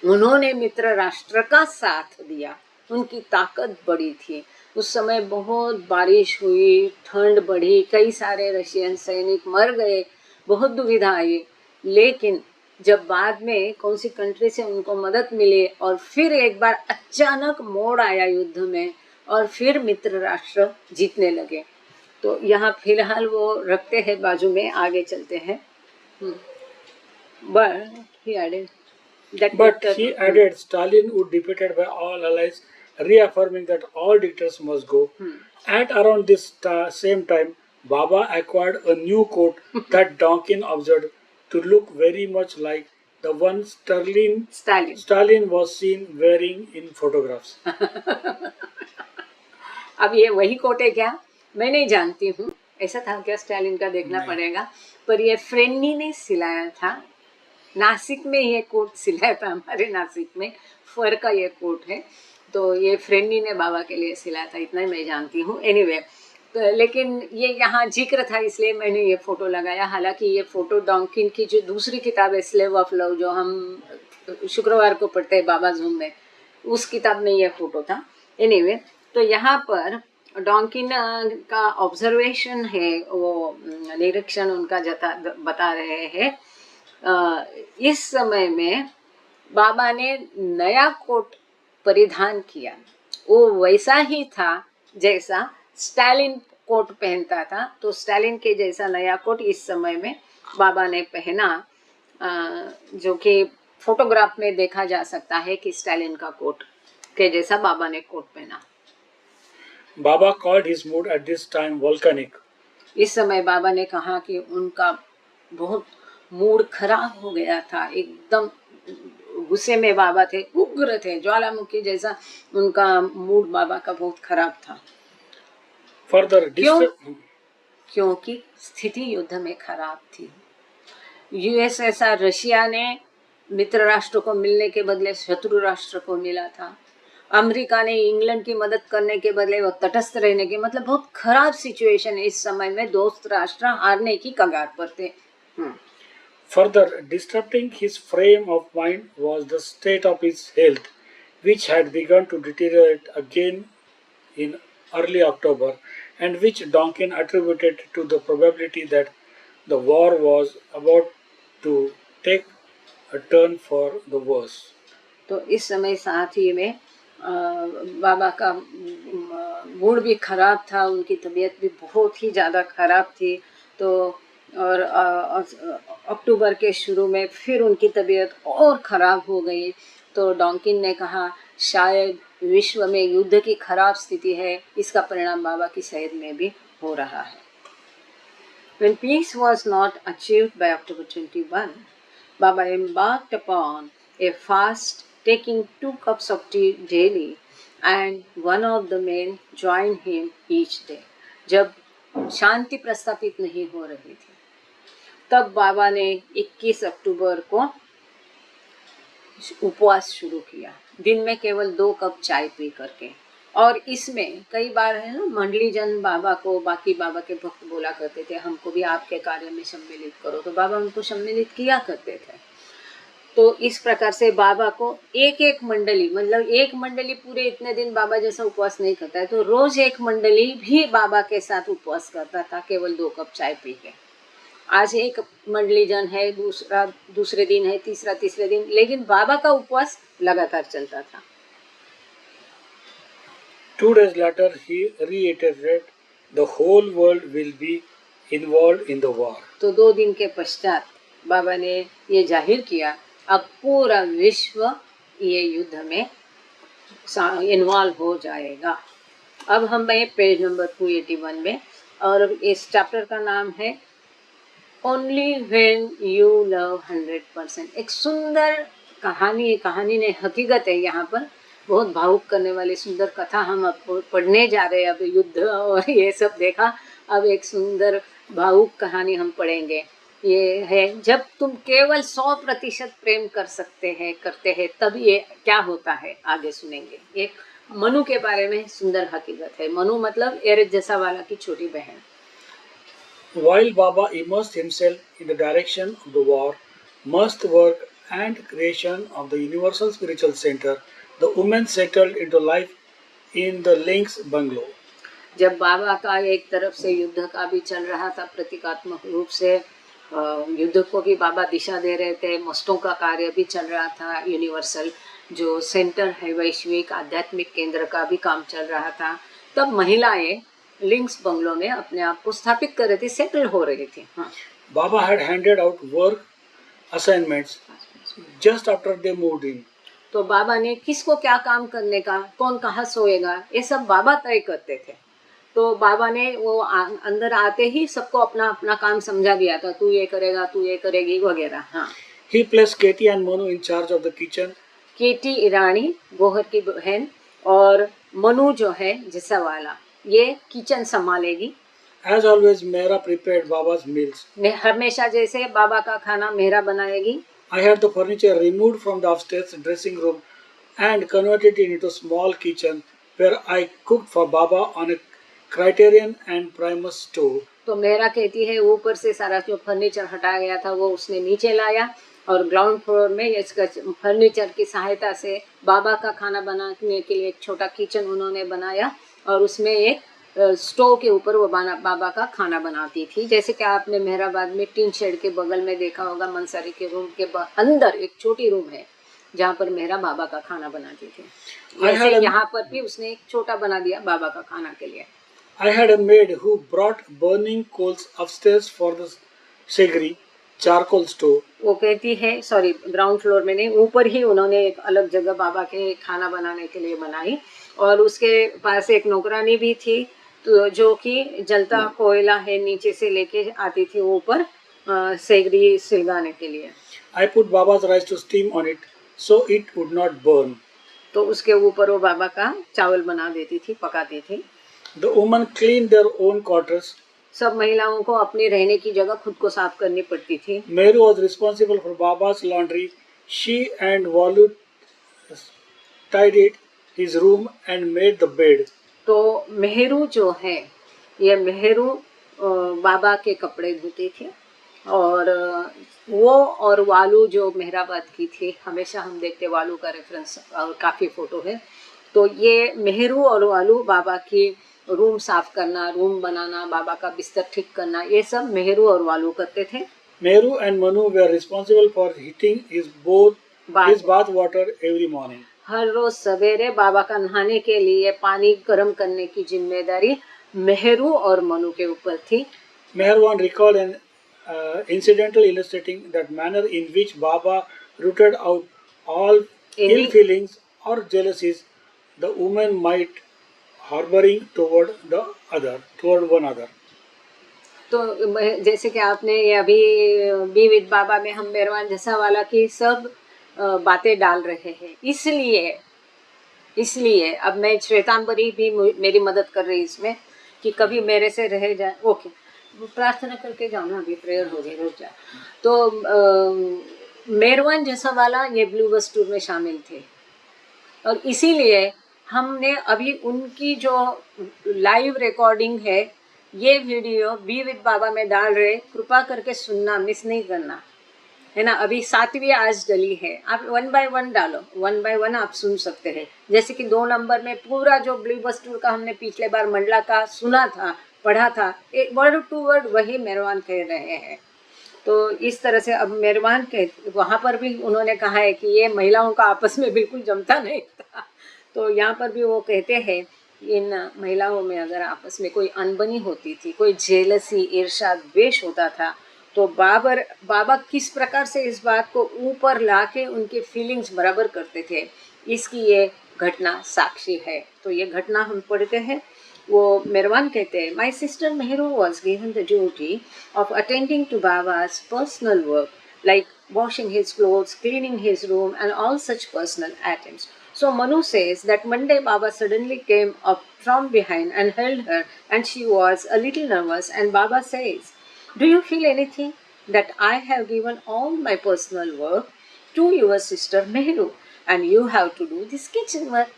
उन्होंने मित्र राष्ट्र का साथ दिया, उनकी ताकत बड़ी थी। उस समय बहुत बारिश हुई, ठंड बढ़ी, कई सारे रशियन सैनिक मर गए, बहुत दुविधा आई। लेकिन जब बाद में कौन सी कंट्री से उनको मदद मिली और फिर एक बार अचानक मोड़ आया युद्ध में और फिर मित्र राष्ट्र जीतने लगे। तो यहाँ फिलहाल वो रखते हैं बाजू में, आगे चलते हैं। That But dictator, he added Stalin would be defeated by all allies, reaffirming that all dictators must go. At around this same time, Baba acquired a new coat that Donkin observed to look very much like the one Stalin. Stalin was seen wearing in photographs. अब ये वही coat है क्या, मैं नहीं जानती हूँ, ऐसा था क्या स्टालिन का, देखना नहीं। पड़ेगा। पर ये फ्रेंनी ने सिलाया था, नासिक में ये कोट सिलाया था, हमारे नासिक में फर का ये कोट है, तो ये फ्रेंनी ने बाबा के लिए सिलाया था, इतना ही मैं जानती हूँ। एनीवे, तो लेकिन ये यहाँ जिक्र था इसलिए मैंने ये फोटो लगाया। हालांकि ये फोटो डॉन्किन की जो दूसरी किताब है स्लेव ऑफ लव, जो हम शुक्रवार को पढ़ते हैं बाबा जूम में, उस किताब में ये फोटो था। एनीवे, तो यहाँ पर डॉन्किन का ऑब्जर्वेशन है, वो निरीक्षण उनका बता रहे हैं। इस समय में बाबा ने नया कोट परिधान किया, वो वैसा ही था जैसा स्टालिन कोट पहनता था, तो स्टालिन के जैसा नया कोट इस समय में बाबा ने पहना, जो कि फोटोग्राफ में देखा जा सकता है कि स्टालिन का कोट के जैसा बाबा ने कोट पहना। Baba called his mood at this time volcanic. इस समय बाबा ने कहा कि उनका बहुत मूड खराब हो गया था, एकदम गुस्से में बाबा थे, उग्र थे, ज्वालामुखी जैसा उनका मूड बाबा का बहुत खराब था। Further, क्योंकि स्थिति युद्ध में खराब थी। यूएसएसआर रशिया ने मित्र राष्ट्र को मिलने के बदले शत्रु राष्ट्र को मिला था। अमेरिका ने इंग्लैंड की मदद करने के बदले वो तटस्थ रहने के, मतलब बहुत खराब सिचुएशन इस समय में, दोस्त राष्ट्र हारने की कगार पर थे। Further, disrupting his frame of mind was the state of his health, which had begun to deteriorate again in early October, and which Donkin attributed to the probability that the war was about to take a turn for the worse. तो इस समय साथ ही में बाबा का mood भी खराब था, उनकी तबीयत भी बहुत ही ज़्यादा खराब थी। तो और अक्टूबर के शुरू में फिर उनकी तबीयत और ख़राब हो गई। तो डॉन्किन ने कहा शायद विश्व में युद्ध की खराब स्थिति है, इसका परिणाम बाबा की सेहत में भी हो रहा है। When peace was not achieved by October 21, Baba embarked upon a fast, taking 2 cups of tea daily, and one of the men joined him each day. जब शांति प्रस्थापित नहीं हो रही थी, तब बाबा ने 21 अक्टूबर को उपवास शुरू किया, दिन में केवल 2 कप चाय पी करके। और इसमें कई बार है ना, मंडली जन बाबा को, बाकी बाबा के भक्त बोला करते थे हमको भी आपके कार्य में सम्मिलित करो, तो बाबा उनको सम्मिलित किया करते थे। तो इस प्रकार से बाबा को एक एक मंडली, मतलब एक मंडली पूरे इतने दिन बाबा जैसा उपवास नहीं करता है, तो रोज एक मंडली भी बाबा के साथ उपवास करता था, केवल 2 कप चाय पी के। आज एक मंडली जन है, दूसरे दिन है, तीसरे दिन, लेकिन बाबा का उपवास लगातार चलता था। 2 days later, he reiterated, the whole world will be involved in the war. तो 2 दिन के पश्चात बाबा ने ये जाहिर किया, अब पूरा विश्व ये युद्ध में इन्वॉल्व हो जाएगा। अब हम पेज नंबर 281 में, और इस चैप्टर का नाम है ओनली व्हेन यू लव 100%। एक सुंदर कहानी ने हकीकत है, यहाँ पर बहुत भावुक करने वाली सुंदर कथा हम अब पढ़ने जा रहे हैं। अब युद्ध और ये सब देखा, अब एक सुंदर भावुक कहानी हम पढ़ेंगे। ये है, जब तुम केवल 100% प्रेम करते हैं तब ये क्या होता है, आगे सुनेंगे। एक मनु के बारे में सुंदर हकीकत है। मनु मतलब एरज जैसा वाला की छोटी बहन। While Baba immersed himself in the direction of the war, must work and creation of the Universal Spiritual Center, the women settled into life in the Links bungalow. जब बाबा का एक तरफ से युद्ध का भी चल रहा था, प्रतीकात्मक रूप से युद्ध को भी बाबा दिशा दे रहे थे, मस्तों का कार्य भी चल रहा था, यूनिवर्सल जो सेंटर है, वैश्विक आध्यात्मिक केंद्र का भी काम चल रहा था। तब महिलाएं लिंक्स बंगलों में अपने आप को स्थापित कर रही थी, सेटल हो रही थी। हाँ। Baba had handed out work assignments just after they moved in. तो बाबा ने किसको क्या काम करने का, कौन कहाँ सोएगा, ये सब बाबा तय करते थे। तो बाबा ने वो अंदर आते ही सबको अपना अपना काम समझा दिया था, तू ये करेगा, तू ये करेगी वगैरह। हाँ, He placed Katie and Manu in charge of the kitchen. केटी ईरानी गोहर की बहन और मनु जो है जिसा वाला, ये kitchen संभालेगी। As always, Mehra prepared Baba's meals. हमेशा जैसे बाबा का खाना मेहरा बनाएगी। I had the furniture removed from the upstairs dressing room and converted it into a small kitchen where I cooked for Baba on a Criterion and Primus stove. तो मेहरा कहती है ऊपर से सारा जो फर्नीचर हटाया गया था वो उसने नीचे लाया और ग्राउंड फ्लोर में इसका फर्नीचर की सहायता से बाबा का खाना बनाने के लिए एक छोटा किचन उन्होंने बनाया और उसमें एक स्टोव के ऊपर वो बाबा का खाना बनाती थी। जैसे कि आपने मेहराबाद में टीन शेड के बगल में देखा होगा, मंसारी के रूम के अंदर एक छोटी रूम है जहाँ पर मेहरा बाबा का खाना बनाती थी। वैसे यहाँ पर भी उसने एक छोटा बना दिया बाबा का खाना के लिए। I had a maid who brought burning coals upstairs for the Segri charcoal stove. वो कहती है, सॉरी ग्राउंड फ्लोर में नहीं, ऊपर ही उन्होंने एक अलग जगह बाबा के खाना बनाने के लिए बनाई और उसके पास एक नौकरानी भी थी तो जो कि जलता कोयला है नीचे से लेके आती थी ऊपर सेगरी सिलगाने के लिए। I put Baba's rice to steam on it so it would not burn. तो उसके ऊपर वो बाबा का चावल बना देती थी, पकाती थी। The women cleaned their own quarters. सब महिलाओं को अपनी रहने की जगह खुद को साफ करनी पड़ती थी। Meru was responsible for Baba's laundry. She and Walu tidied his room and made the bed. तो मेहरू जो है, ये मेहरू बाबा के कपड़े धोती थी और वो और वालू जो मेहराबाद की थी, हमेशा हम देखते वालू का रेफरेंस और काफ़ी फ़ोटो है। तो ये मेहरू और वालू बाबा की रूम साफ करना, रूम बनाना, बाबा का बिस्तर ठीक करना, ये सब मेहरू और वालू करते थे। Meru and Manu were responsible for heating his bath water every morning. हर रोज सवेरे बाबा का नहाने के लिए पानी गर्म करने की जिम्मेदारी मेहरू और मनु के ऊपर थी। Meherwan recalled an incidental illustrating that manner in which Baba rooted out all ill feelings or jealousies the woman might harboring toward one another. तो जैसे कि आपने ये अभी बी विद बाबा में हम मेहरवान जसावाला की सब बातें डाल रहे हैं, इसलिए अब मैं श्वेतांबरी भी मेरी मदद कर रही इसमें कि कभी मेरे से रह जाए। ओके, प्रार्थना करके जाओ ना, अभी प्रेयर हो गई, रुक जा। तो मेहरवान जसावाला ये ब्लू बस टूर में शामिल थे और इसीलिए हमने अभी उनकी जो लाइव रिकॉर्डिंग है ये वीडियो बी विद बाबा में डाल रहे, कृपा करके सुनना, मिस नहीं करना, है ना। अभी 7वीं आज डली है, आप 1 बाय 1 डालो, 1 बाय 1 आप सुन सकते हैं। जैसे कि 2 नंबर में पूरा जो ब्लू बस टूर का हमने पिछले बार मंडला का सुना था, पढ़ा था, एक वर्ड टू वर्ड वही मेहरवान कह रहे हैं। तो इस तरह से अब मेहरवान के वहाँ पर भी उन्होंने कहा है कि ये महिलाओं का आपस में बिल्कुल जमता नहीं था। तो यहाँ पर भी वो कहते हैं इन महिलाओं में अगर आपस में कोई अनबनी होती थी, कोई जेलसी, ईर्ष्या, द्वेष होता था, तो बाबा किस प्रकार से इस बात को ऊपर लाके उनके फीलिंग्स बराबर करते थे, इसकी ये घटना साक्षी है। तो ये घटना हम पढ़ते हैं। वो मेहरवान कहते हैं, my sister Mehru was given the duty of attending to Baba's personal work like washing his clothes, cleaning his room and all such personal items. So Manu says that one day Baba suddenly came up from behind and held her and she was a little nervous and Baba says, do you feel anything that I have given all my personal work to your sister Meheru and you have to do this kitchen work.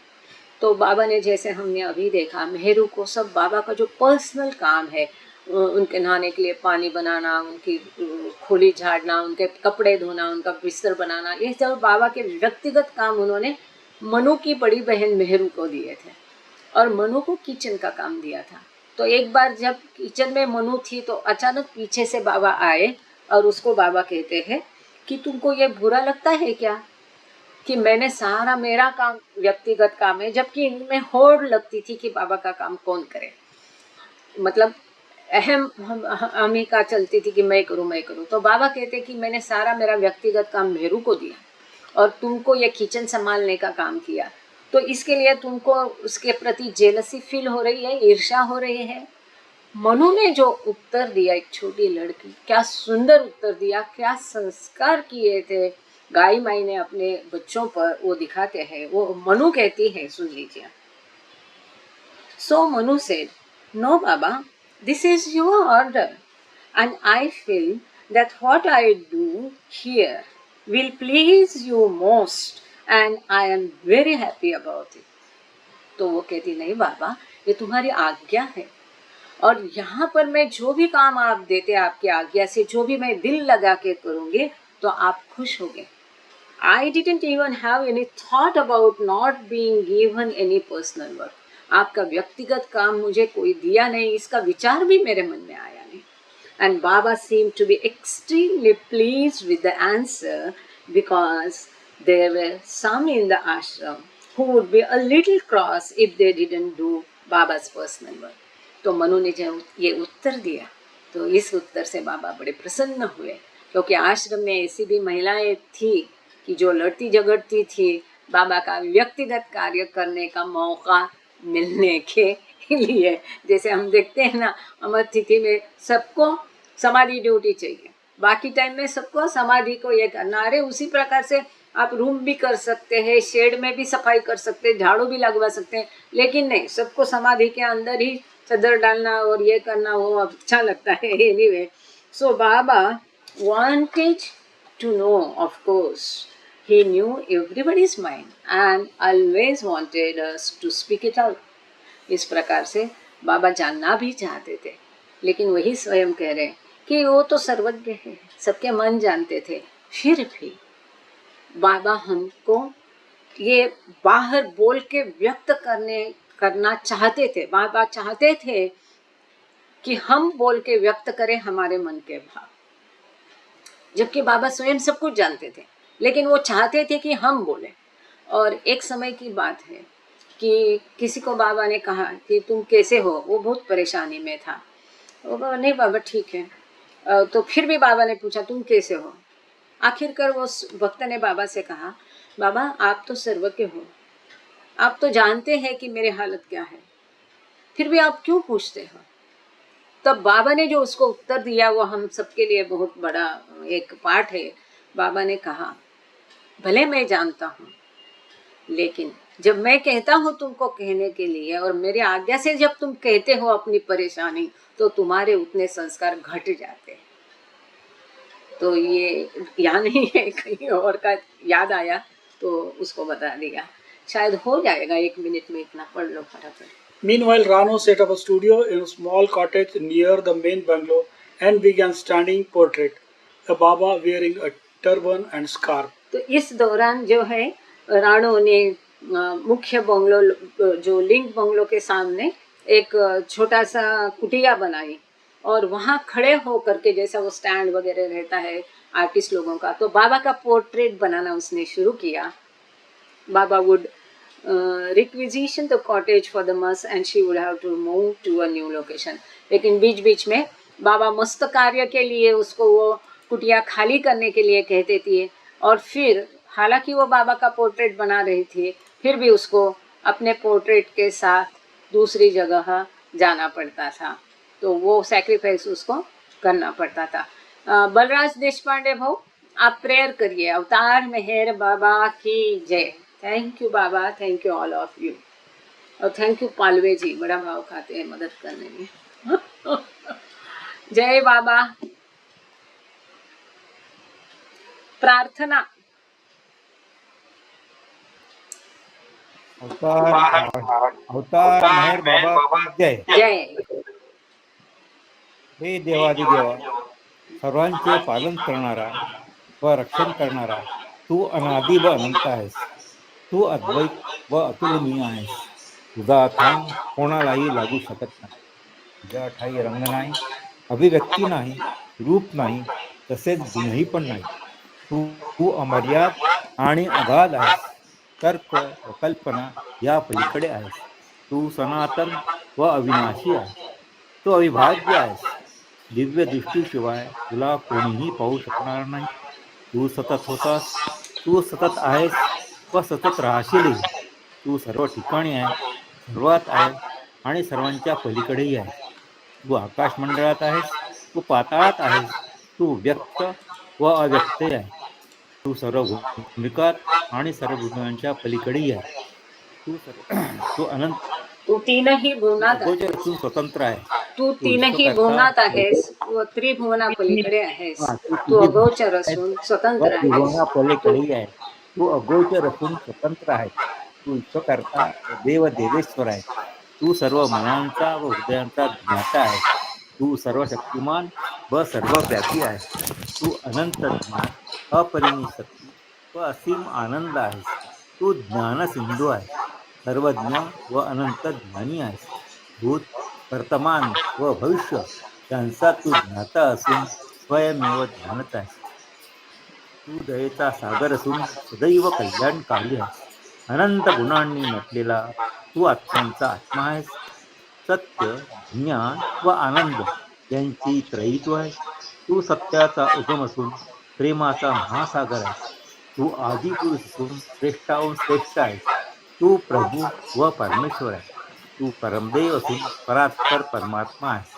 तो बाबा ने जैसे हमने अभी देखा, मेहरू को सब बाबा का जो पर्सनल काम है, उनके नहाने के लिए पानी बनाना, उनकी खोली झाड़ना, उनके कपड़े धोना, उनका बिस्तर बनाना, ये सब बाबा के व्यक्तिगत काम उन्होंने मनु की बड़ी बहन मेहरू को दिए थे और मनु को किचन का काम दिया था। तो एक बार जब किचन में मनु थी तो अचानक पीछे से बाबा आए और उसको बाबा कहते हैं कि तुमको ये बुरा लगता है क्या कि मैंने सारा मेरा काम व्यक्तिगत काम है, जबकि इनमें होड़ लगती थी कि बाबा का काम कौन करे, मतलब अहम हमी का चलती थी कि मैं करूँ। तो बाबा कहते कि मैंने सारा मेरा व्यक्तिगत काम मेहरू को दिया और तुमको ये किचन संभालने का काम किया, तो इसके लिए तुमको उसके प्रति जेलसी फील हो रही है, ईर्ष्या हो रही है। मनु ने जो उत्तर दिया, एक छोटी लड़की, क्या सुंदर उत्तर दिया, क्या संस्कार किए थे गाय माई ने अपने बच्चों पर, वो दिखाते हैं। वो मनु कहती है, सुन लीजिए। So Manu said, no Baba, this is your order and I feel that what I do here will please you most and I am very happy about it. तो वो कहती, नहीं बाबा, ये तुम्हारी आज्ञा है और यहाँ पर मैं जो भी काम आप देते आपकी आज्ञा से, जो भी मैं दिल लगा के करूँगी तो आप खुश होंगे। I didn't even have any thought about not being given any personal work. आपका व्यक्तिगत काम मुझे कोई दिया नहीं, इसका विचार भी मेरे मन में आया नहीं। And Baba seemed to be extremely pleased with the answer because there were some in the ashram who would be a little cross if they didn't do Baba's personal work. तो मनु ने जब ये उत्तर दिया तो इस उत्तर से बाबा बड़े प्रसन्न हुए, क्योंकि आश्रम में ऐसी भी महिलाएं थी कि जो लड़ती झगड़ती थी बाबा का व्यक्तिगत कार्य करने का मौका मिलने के लिए। जैसे हम देखते हैं ना, अमर तिथि में सबको समाधि ड्यूटी चाहिए, बाकी टाइम में सबको समाधि को ये करना। अरे उसी प्रकार से आप रूम भी कर सकते हैं, शेड में भी सफाई कर सकते हैं, झाड़ू भी लगवा सकते हैं, लेकिन नहीं, सबको समाधि के अंदर ही चादर डालना और ये करना वो अच्छा लगता है। Anyway, so Baba wanted to know, of course, he knew everybody's mind and always wanted us to speak it out. इस प्रकार से बाबा जानना भी चाहते थे, लेकिन वही स्वयं कह रहे कि वो तो सर्वज्ञ है, सबके मन जानते थे। फिर भी बाबा हमको ये बाहर बोल के व्यक्त करना चाहते थे। बाबा चाहते थे कि हम बोल के व्यक्त करें हमारे मन के भाव, जबकि बाबा स्वयं सब कुछ जानते थे, लेकिन वो चाहते थे कि हम बोलें। और एक समय की बात है कि किसी को बाबा ने कहा कि तुम कैसे हो, वो बहुत परेशानी में था। वो बाबा, नहीं बाबा ठीक है। तो फिर भी बाबा ने पूछा तुम कैसे हो। आखिरकार वो भक्त ने बाबा से कहा, बाबा आप तो सर्वज्ञ हो, आप तो जानते हैं कि मेरी हालत क्या है, फिर भी आप क्यों पूछते हो। तब बाबा ने जो उसको उत्तर दिया वो हम सबके लिए बहुत बड़ा एक पाठ है। बाबा ने कहा, भले मैं जानता हूँ, लेकिन जब मैं कहता हूँ तुमको कहने के लिए और मेरी आज्ञा से जब तुम कहते हो अपनी परेशानी, तो तुम्हारे उतने संस्कार घट जाते हैं। तो ये यहाँ नहीं है, कहीं और का याद आया तो उसको बता दिया, शायद हो जाएगा 1 मिनट में, इतना पढ़ लो फटाफट। Meanwhile, Rano set up a studio in a small cottage near the main bungalow and began standing portrait, a Baba wearing a turban and scarf. तो इस दौरान जो है राणो ने मुख्य बंगलो, जो लिंग बंगलो के सामने एक छोटा सा कुटिया बनाई और वहाँ खड़े हो करके, जैसा वो स्टैंड वगैरह रहता है आर्टिस्ट लोगों का, तो बाबा का पोर्ट्रेट बनाना उसने शुरू किया। Baba would requisition the cottage for the mast and she would have to move to a new location. लेकिन बीच बीच में बाबा मस्त कार्य के लिए उसको वो कुटिया खाली करने के लिए कहते थे, और फिर हालांकि वो बाबा का पोर्ट्रेट बना रही थी, फिर भी उसको अपने पोर्ट्रेट के साथ दूसरी जगह जाना पड़ता था, तो वो सैक्रिफाइस उसको करना पड़ता था। बलराज देशपांडे भाऊ, आप प्रेयर करिए, अवतार मेहर बाबा की जय। Thank you Baba, thank you all of you, और थैंक यू पालवे जी, बड़ा भाव खाते हैं मदद करने में। जय बाबा। प्रार्थना। अवतार मेहर बाबा की जय। जय। हे देवादिदेवा, सर्वांचे पालन करणारा व रक्षण करणारा तू अनादि व अनंत आहेस। तू अद्वैत व अतुलनीय आहेस। तुझा थांब कोणालाही लागू शकत नाही। तुझ्या ठाई रंग नाही, अभिव्यक्ती नाही, रूप नाही, तसेच गुणही पण नाही। तू अमर्याद आणि अगाध आहेस। तर्क व कल्पना या पलीकडे आहेस। तू सनातन व अविनाशी आहेस। तू अविभाज्य आहेस। दिव्य दृष्टीशिवाय तुला कोणीही पाहू शकणार नाही। तू सतत होतास तू सतत आहेस व सतत राहशीलही. तू सर्व ठिकाणी आहे, सर्वात आहे आणि सर्वांच्या पलीकडेही आहेस. तू आकाश मंडळात आहेस, तू पाताळात आहेस, तू व्यक्त व अव्यक्तही आहे. तू सर्व भूमिकात आणि सर्व भूमिकांच्या पलीकडेही आहे. तू सर्व तू अनंत, तू तीनही तू भुवनात आहे. अगोचर असून स्वतंत्र आहे. तू तू तीनही विश्वकर्ता भुवनात आहेस व त्रिभुवना पलीकडे आहेस. तू तू तिन्ही अगोचर भुवनात आहेस असून व स्वतंत्र आहेस. त्रिभुवना तू पलीकडेही आहे. तू अगोचर असून स्वतंत्र आहेस. तू विश्वकर्ता व देवेश्वर आहेस. तू सर्व मनांचा व हृदयांचा ज्ञाता आहेस. तू सर्व शक्तिमान व सर्वव्यापी आहेस. तू अनंत ज्ञान, अपरिमित शक्ती व असीम आनंद आहेस. तू ज्ञानसिंधू आहेस. सर्वज्ञ व अनंत ज्ञानी आहेस. भूत, वर्तमान व भविष्य यांचा तू ज्ञाता असून स्वयमेव ज्ञानच आहेस. तू दयेचा सागर असून सदैव कल्याणकारी आहेस. अनंत गुणांनी नटलेला तू आत्म्यांचा आत्मा आहेस. सत्य, ज्ञान व आनंद यांची त्रयीत्व आहेस. तू सत्याचा उगम असून प्रेमाचा महासागर आहेस. तू आदिपुरुष असून श्रेष्ठाहून श्रेष्ठ आहेस. तू प्रभू व परमेश्वर आहेस. तू परमदेव असून परात्पर परमात्मा आहेस.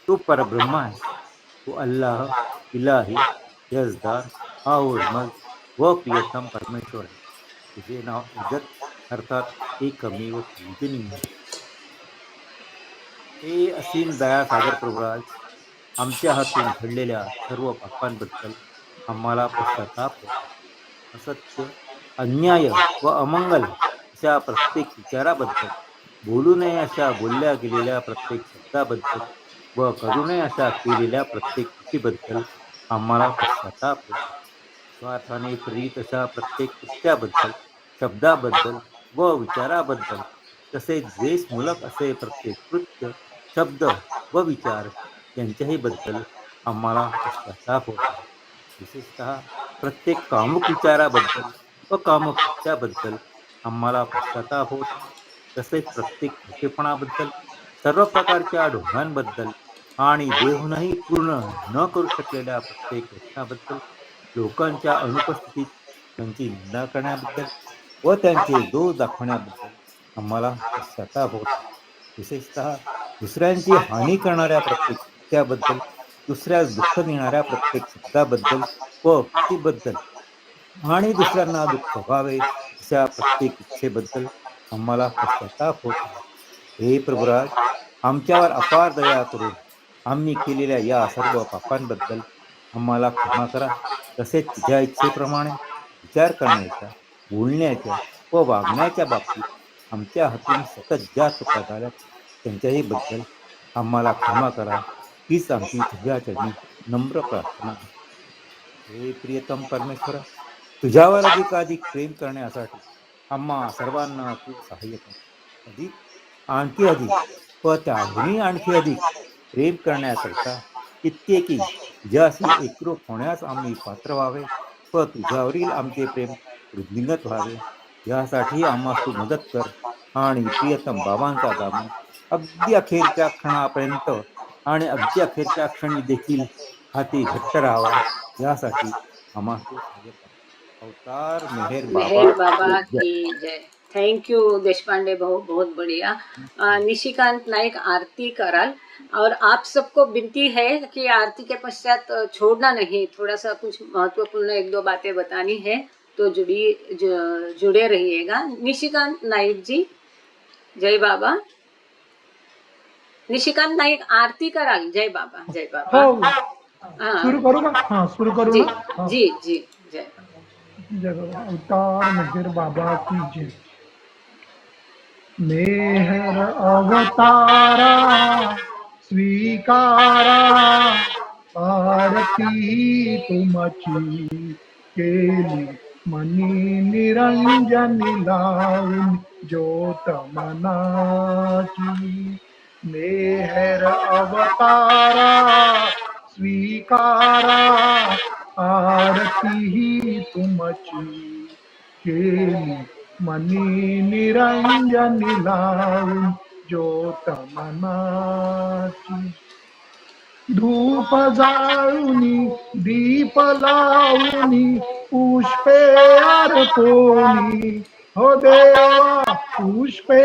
तू परब्रह्म आहेस. तू अल्लाह, इलाही, यजदार, आउर्मज व प्रियतम परमेश्वर आहे. तुझे नाव इज्जत अर्थात एकमेव पूजनीय आहे. हे असीम दयासागर प्रभुराज, आमच्या हातून घडलेल्या सर्व पापांबद्दल आम्हाला पश्चाताप होत आहे. असत्य, अन्याय व अमंगल अशा प्रत्येक विचाराबद्दल, बोलू नये अशा बोलल्या गेलेल्या प्रत्येक शब्दाबद्दल व करू नये अशा केलेल्या प्रत्येक कृतीबद्दल आम्हाला पश्चाताप होत आहे. स्वार्थाने प्रेरित अशा प्रत्येक कृत्याबद्दल, शब्दाबद्दल व विचाराबद्दल, तसेच द्वेषमूलक असे प्रत्येक कृत्य, शब्द व विचार यांच्याही बद्दल आम्हाला पश्चाताप होत आहे. विशेषतः प्रत्येक कामुक विचाराबद्दल व कामुक कृत्याबद्दल आम्हाला पश्चाताप होत आहे. तसेच प्रत्येक खोटेपणाबद्दल, सर्व प्रकारच्या ढोंगांबद्दल आणि देहूनही पूर्ण न करू शकलेल्या प्रत्येक यत्नाबद्दल, लोकांच्या अनुपस्थितीत त्यांची निंदा करण्याबद्दल व त्यांचे दोष दाखवण्याबद्दल आम्हाला पश्चाताप होत आहे. विशेषतः दुसऱ्यांची हानी करणाऱ्या प्रत्येक कृत्याबद्दल, दुसऱ्यास दुःख देणाऱ्या प्रत्येक शब्दाबद्दल व कृतीबद्दल आणि दुसऱ्यांना दुःख व्हावे अशा प्रत्येक इच्छेबद्दल आम्हाला पश्चाताप होत आहे. हे प्रभुराज, आमच्यावर अपार दया करून आम्ही केलेल्या या सर्व पापांबद्दल आम्हाला क्षमा करा. तसेच तुझ्या इच्छेप्रमाणे विचार करण्याच्या, बोलण्याच्या व वागण्याच्या बाबतीत आमच्या हातून सतत ज्या चुका झाल्या त्यांच्याही बद्दल आम्हाला क्षमा करा. हीच आमची तुझ्या चरणी नम्र प्रार्थना आहे. हे प्रियतम परमेश्वर, तुझ्यावर अधिकाधिक प्रेम करण्यासाठी आम्हा सर्वांना तू सहाय्य कर. अधिक, आणखी अधिक व त्याहूनही आणखी अधिक प्रेम करण्याकरता कित्येकी तुझ्याशी एकरूप होण्यास आम्ही पात्र व्हावे व तुझ्यावरील आमचे प्रेम वृद्धिंगत व्हावे, यासाठी आम्हास तू मदत कर. आणि प्रियतम बाबांचा दामन अगदी अखेरच्या क्षणापर्यंत आणि अगदी अखेरच्या क्षणी देखील हाती घट्ट राहावा, यासाठी आम्हास तू सहाय्य कर. अवतार मेहेर बाबा मेहर बाबा की जय. की जय. थैंक यू देशपांडे भाऊ, बहुत बढ़िया. निशिकांत नाइक आरती कराल. और आप सबको विनती है कि आरती के पश्चात छोड़ना नहीं, थोड़ा सा कुछ महत्वपूर्ण एक दो बातें बतानी है, तो जुड़े रहिएगा. निशिकांत नाइक जी, जय बाबा. निशिकांत नाइक आरती कराल. जय बाबा, जय बाबा. हो, हाँ सुरू करू का? हाँ, सुरू करू जी ना? हाँ. जी जी जय. जय बाबा. अवतार मेहर बाबा की जय. मेहर अवतारा स्वीकारा, आरती तुमची केली मनी निरंजनी लावून ज्योत मनाची. मेहर अवतारा स्वीकारा, आरती तुमची केली मनी निरंजनी लावून ज्योत मनाची. धूप जाळूनी दीप लावूनी पुष्पे अर्पोनी हो देवा पुष्पे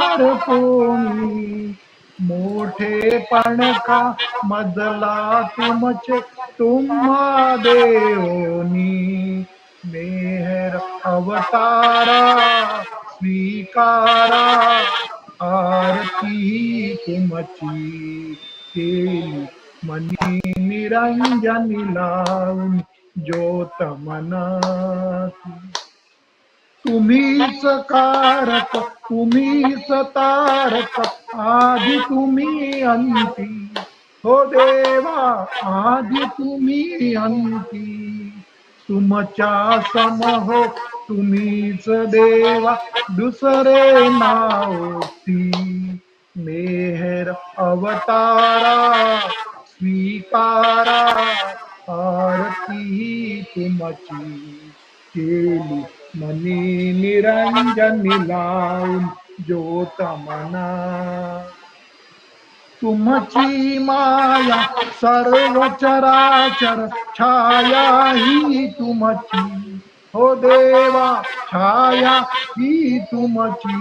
अर्पोनी मोठेपण का मजला तुमचे तुम्हा देवनी मेहर अवतारा स्वीकारा आरती तुमची केली मनी निरंजनी लावून ज्योत मनासी तुम्हीच कारक तुम्हीच तारक आधी तुम्ही अंती हो देवा आधी तुम्ही अंती तुमच्या समहो तुम्हीच देवा दुसरे नावती मेहर अवतारा स्वीकारा आरती तुमची केली मनी निरंजनी लावून ज्योत मना तुमची माया सर्व चराचर छाया ही तुमची हो देवा छाया ही तुमची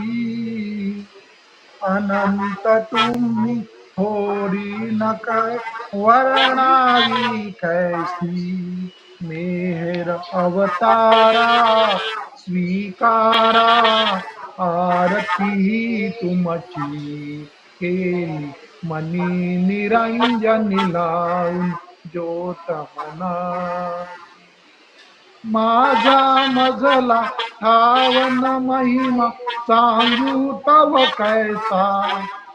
अनंत तुम्ही थोडी नक वर्णावी कैसी मेहर अवतारा स्वीकारा आरती तुमची केली मनी निरंजनी लावून ज्योत मना माझा मजला ठावन महिमा सांगू तव कैसा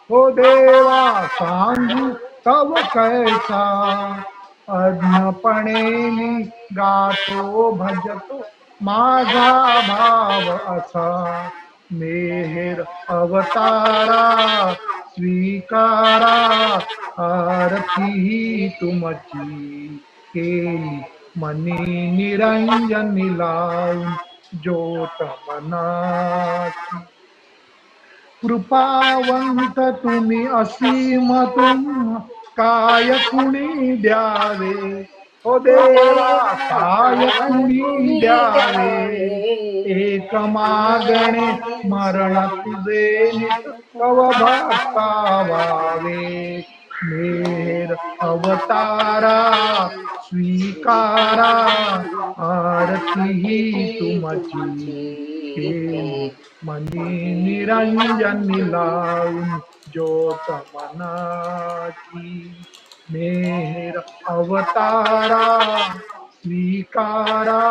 हो देवा सांगू तव कैसा अज्ञपणे गातो भजतो माझा भाव असा मेहर अवतारा स्वीकारा आरती तुमची केली मनी निरंजनी लावून ज्योत मनाची कृपावंत तुम्ही असीम तुम काय कुणी द्यावे हो देवा काय कुणी द्यावे एक मागणे मरण तुझे नित तव भक्ता व्हावे मेहर अवतारा स्वीकारा आरती तुमची केली मनी निरंजनी लावून ज्योत मनाची मेहर अवतारा स्वीकारा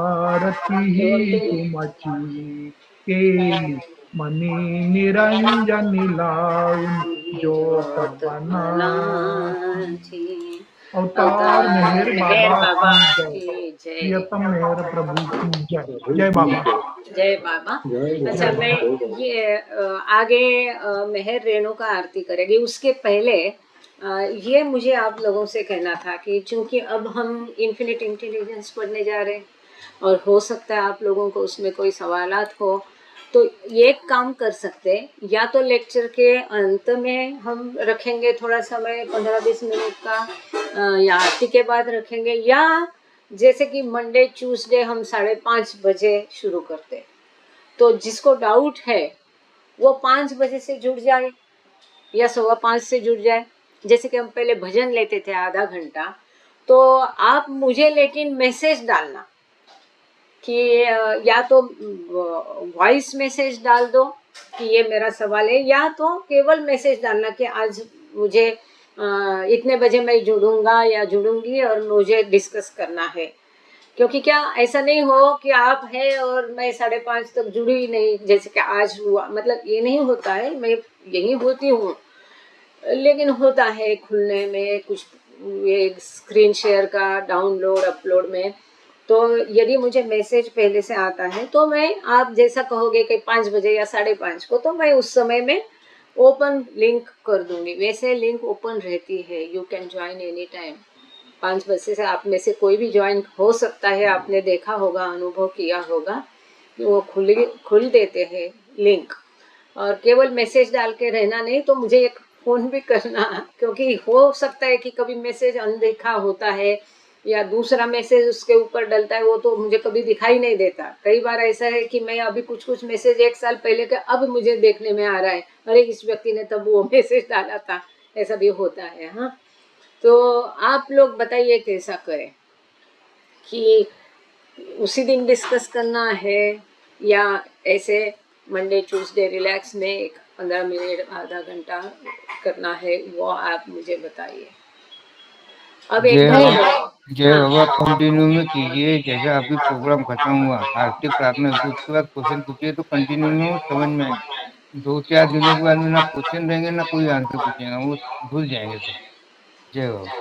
आरती तुमची केली मनी निरंजनी लावून ज्योत मनाची अवतार मेहर बाबा की जय प्रियतम मेहर प्रभु की जय जय बाबा जय बाबा। अच्छा मैं ये आगे मेहर रेणुका आरती करेगी उसके पहले ये मुझे आप लोगों से कहना था कि चूंकि अब हम इन्फिनिट इंटेलिजेंस पढ़ने जा रहे हैं और हो सकता है आप लोगों को उसमें कोई सवालात हो तो एक काम कर सकते या तो लेक्चर के अंत में हम रखेंगे थोड़ा समय 15-20 मिनट का या आरती के बाद रखेंगे या जैसे कि मंडे ट्यूसडे हम 5:30 बजे शुरू करते तो जिसको डाउट है वो 5 बजे से जुड़ जाए या 5:15 से जुड़ जाए। जैसे कि हम पहले भजन लेते थे आधा घंटा तो आप मुझे लेकिन मैसेज डालना कि या तो वॉइस मैसेज डाल दो कि ये मेरा सवाल है या तो केवल मैसेज डालना कि आज मुझे इतने बजे मैं जुड़ूंगा या जुड़ूंगी और मुझे डिस्कस करना है। क्योंकि क्या ऐसा नहीं हो कि आप है और मैं 5:30 तक जुड़ी ही नहीं जैसे कि आज हुआ, मतलब ये नहीं होता है, मैं यही होती हूँ लेकिन होता है खुलने में कुछ ये स्क्रीन शेयर का डाउनलोड अपलोड में। तो यदि मुझे मैसेज पहले से आता है तो मैं आप जैसा कहोगे कि 5 बजे या 5:30 को तो मैं उस समय में ओपन लिंक कर दूंगी। वैसे लिंक ओपन रहती है, you can join any time. 5 बजे से आप में से कोई भी ज्वाइन हो सकता है, आपने देखा होगा, अनुभव किया होगा कि वो खुल देते हैं लिंक। और केवल मैसेज डाल के रहना नहीं तो मुझे एक फ़ोन भी करना, क्योंकि हो सकता है कि कभी मैसेज अनदेखा होता है या दूसरा मैसेज उसके ऊपर डलता है, वो तो मुझे कभी दिखाई नहीं देता। कई बार ऐसा है कि मैं अभी कुछ मैसेज 1 साल पहले के अब मुझे देखने में आ रहा है, अरे इस व्यक्ति ने तब वो मैसेज डाला था, ऐसा भी होता है। हाँ, तो आप लोग बताइए कैसा करें, कि उसी दिन डिस्कस करना है या ऐसे मंडे ट्यूसडे रिलैक्स में 15 मिनट आधा घंटा करना है, वो आप मुझे बताइए। अब एक जय बात बाबा, करें। जय हाँ, बाबा कंटिन्यू में कीजिए। जैसे अभी प्रोग्राम खत्म हुआ, आरती प्रार्थना हुई, उसके बाद क्वेश्चन पूछिए तो कंटिन्यू में वो समझ में आएंगे। 2-4 दिनों के बाद में ना क्वेश्चन रहेंगे ना कोई आंसर पूछेगा, वो भूल जाएंगे सब। जय बाबा।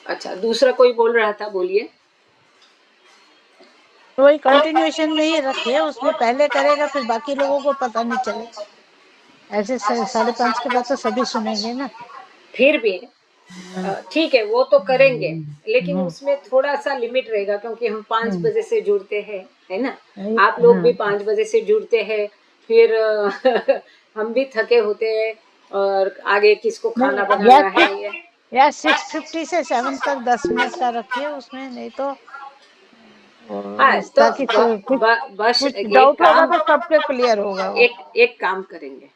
अच्छा, दूसरा कोई बोल रहा था, बोलिए। तो वही कंटिन्यूएशन में ही रखे, उसमें पहले करेगा फिर बाकी लोगों को पता नहीं चलेगा। ऐसे 5:30 के बाद तो सभी सुनेंगे ना। फिर भी ठीक है, वो तो करेंगे, लेकिन उसमें थोड़ा सा लिमिट रहेगा, क्योंकि हम 5 बजे से जुड़ते हैं, है ना। आप लोग भी 5 बजे से जुड़ते हैं, फिर हम भी थके होते हैं, और आगे किसको खाना बनाना है ये। या 6:50 से 7 तक 10 मिनट का रखिए, उसमें नहीं तो हाँ, तो ताकि बस कुछ एक डाउट होगा काम, तो सबके क्लियर होगा वो। एक काम करेंगे,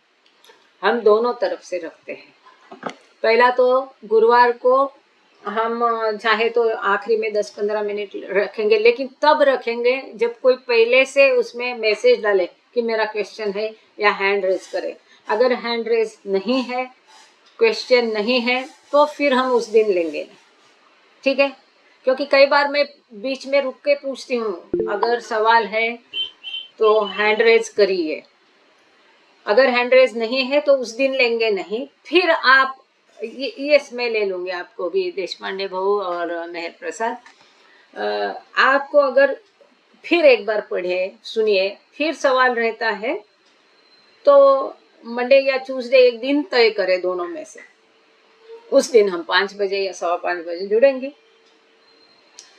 हम दोनों तरफ से रखते हैं। पहला तो गुरुवार को हम चाहे तो आखिरी में 10-15 मिनट रखेंगे, लेकिन तब रखेंगे जब कोई पहले से उसमें मैसेज डाले कि मेरा क्वेश्चन है, या हैंड रेज करे। अगर हैंड रेज नहीं है, क्वेश्चन नहीं है, तो फिर हम उस दिन लेंगे, ठीक है। क्योंकि कई बार मैं बीच में रुक के पूछती हूँ, अगर सवाल है तो हैंड रेज करिए, अगर हैंड रेज नहीं है तो उस दिन लेंगे नहीं। फिर आप ये मैं ले लूंगी आपको भी, देशपांडे भाऊ और मेहर प्रसाद, आपको अगर फिर एक बार पढ़े सुनिए, फिर सवाल रहता है तो मंडे या ट्यूसडे एक दिन तय करें दोनों में से, उस दिन हम 5 बजे या 5:15 बजे जुड़ेंगे।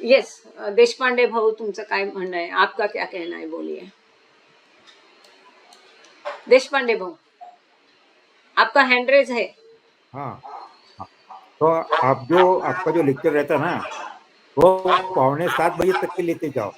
यस, देशपांडे भाऊ, तुमचं काय म्हणणं आहे, आपका क्या कहना है, बोलिए। देशपांडे भाऊ, आपका हैंड रेज है? हाँ हाँ। तो आप जो आपका जो लेक्चर रहता है ना, वो 6:45 बजे तक के लेते जाओ।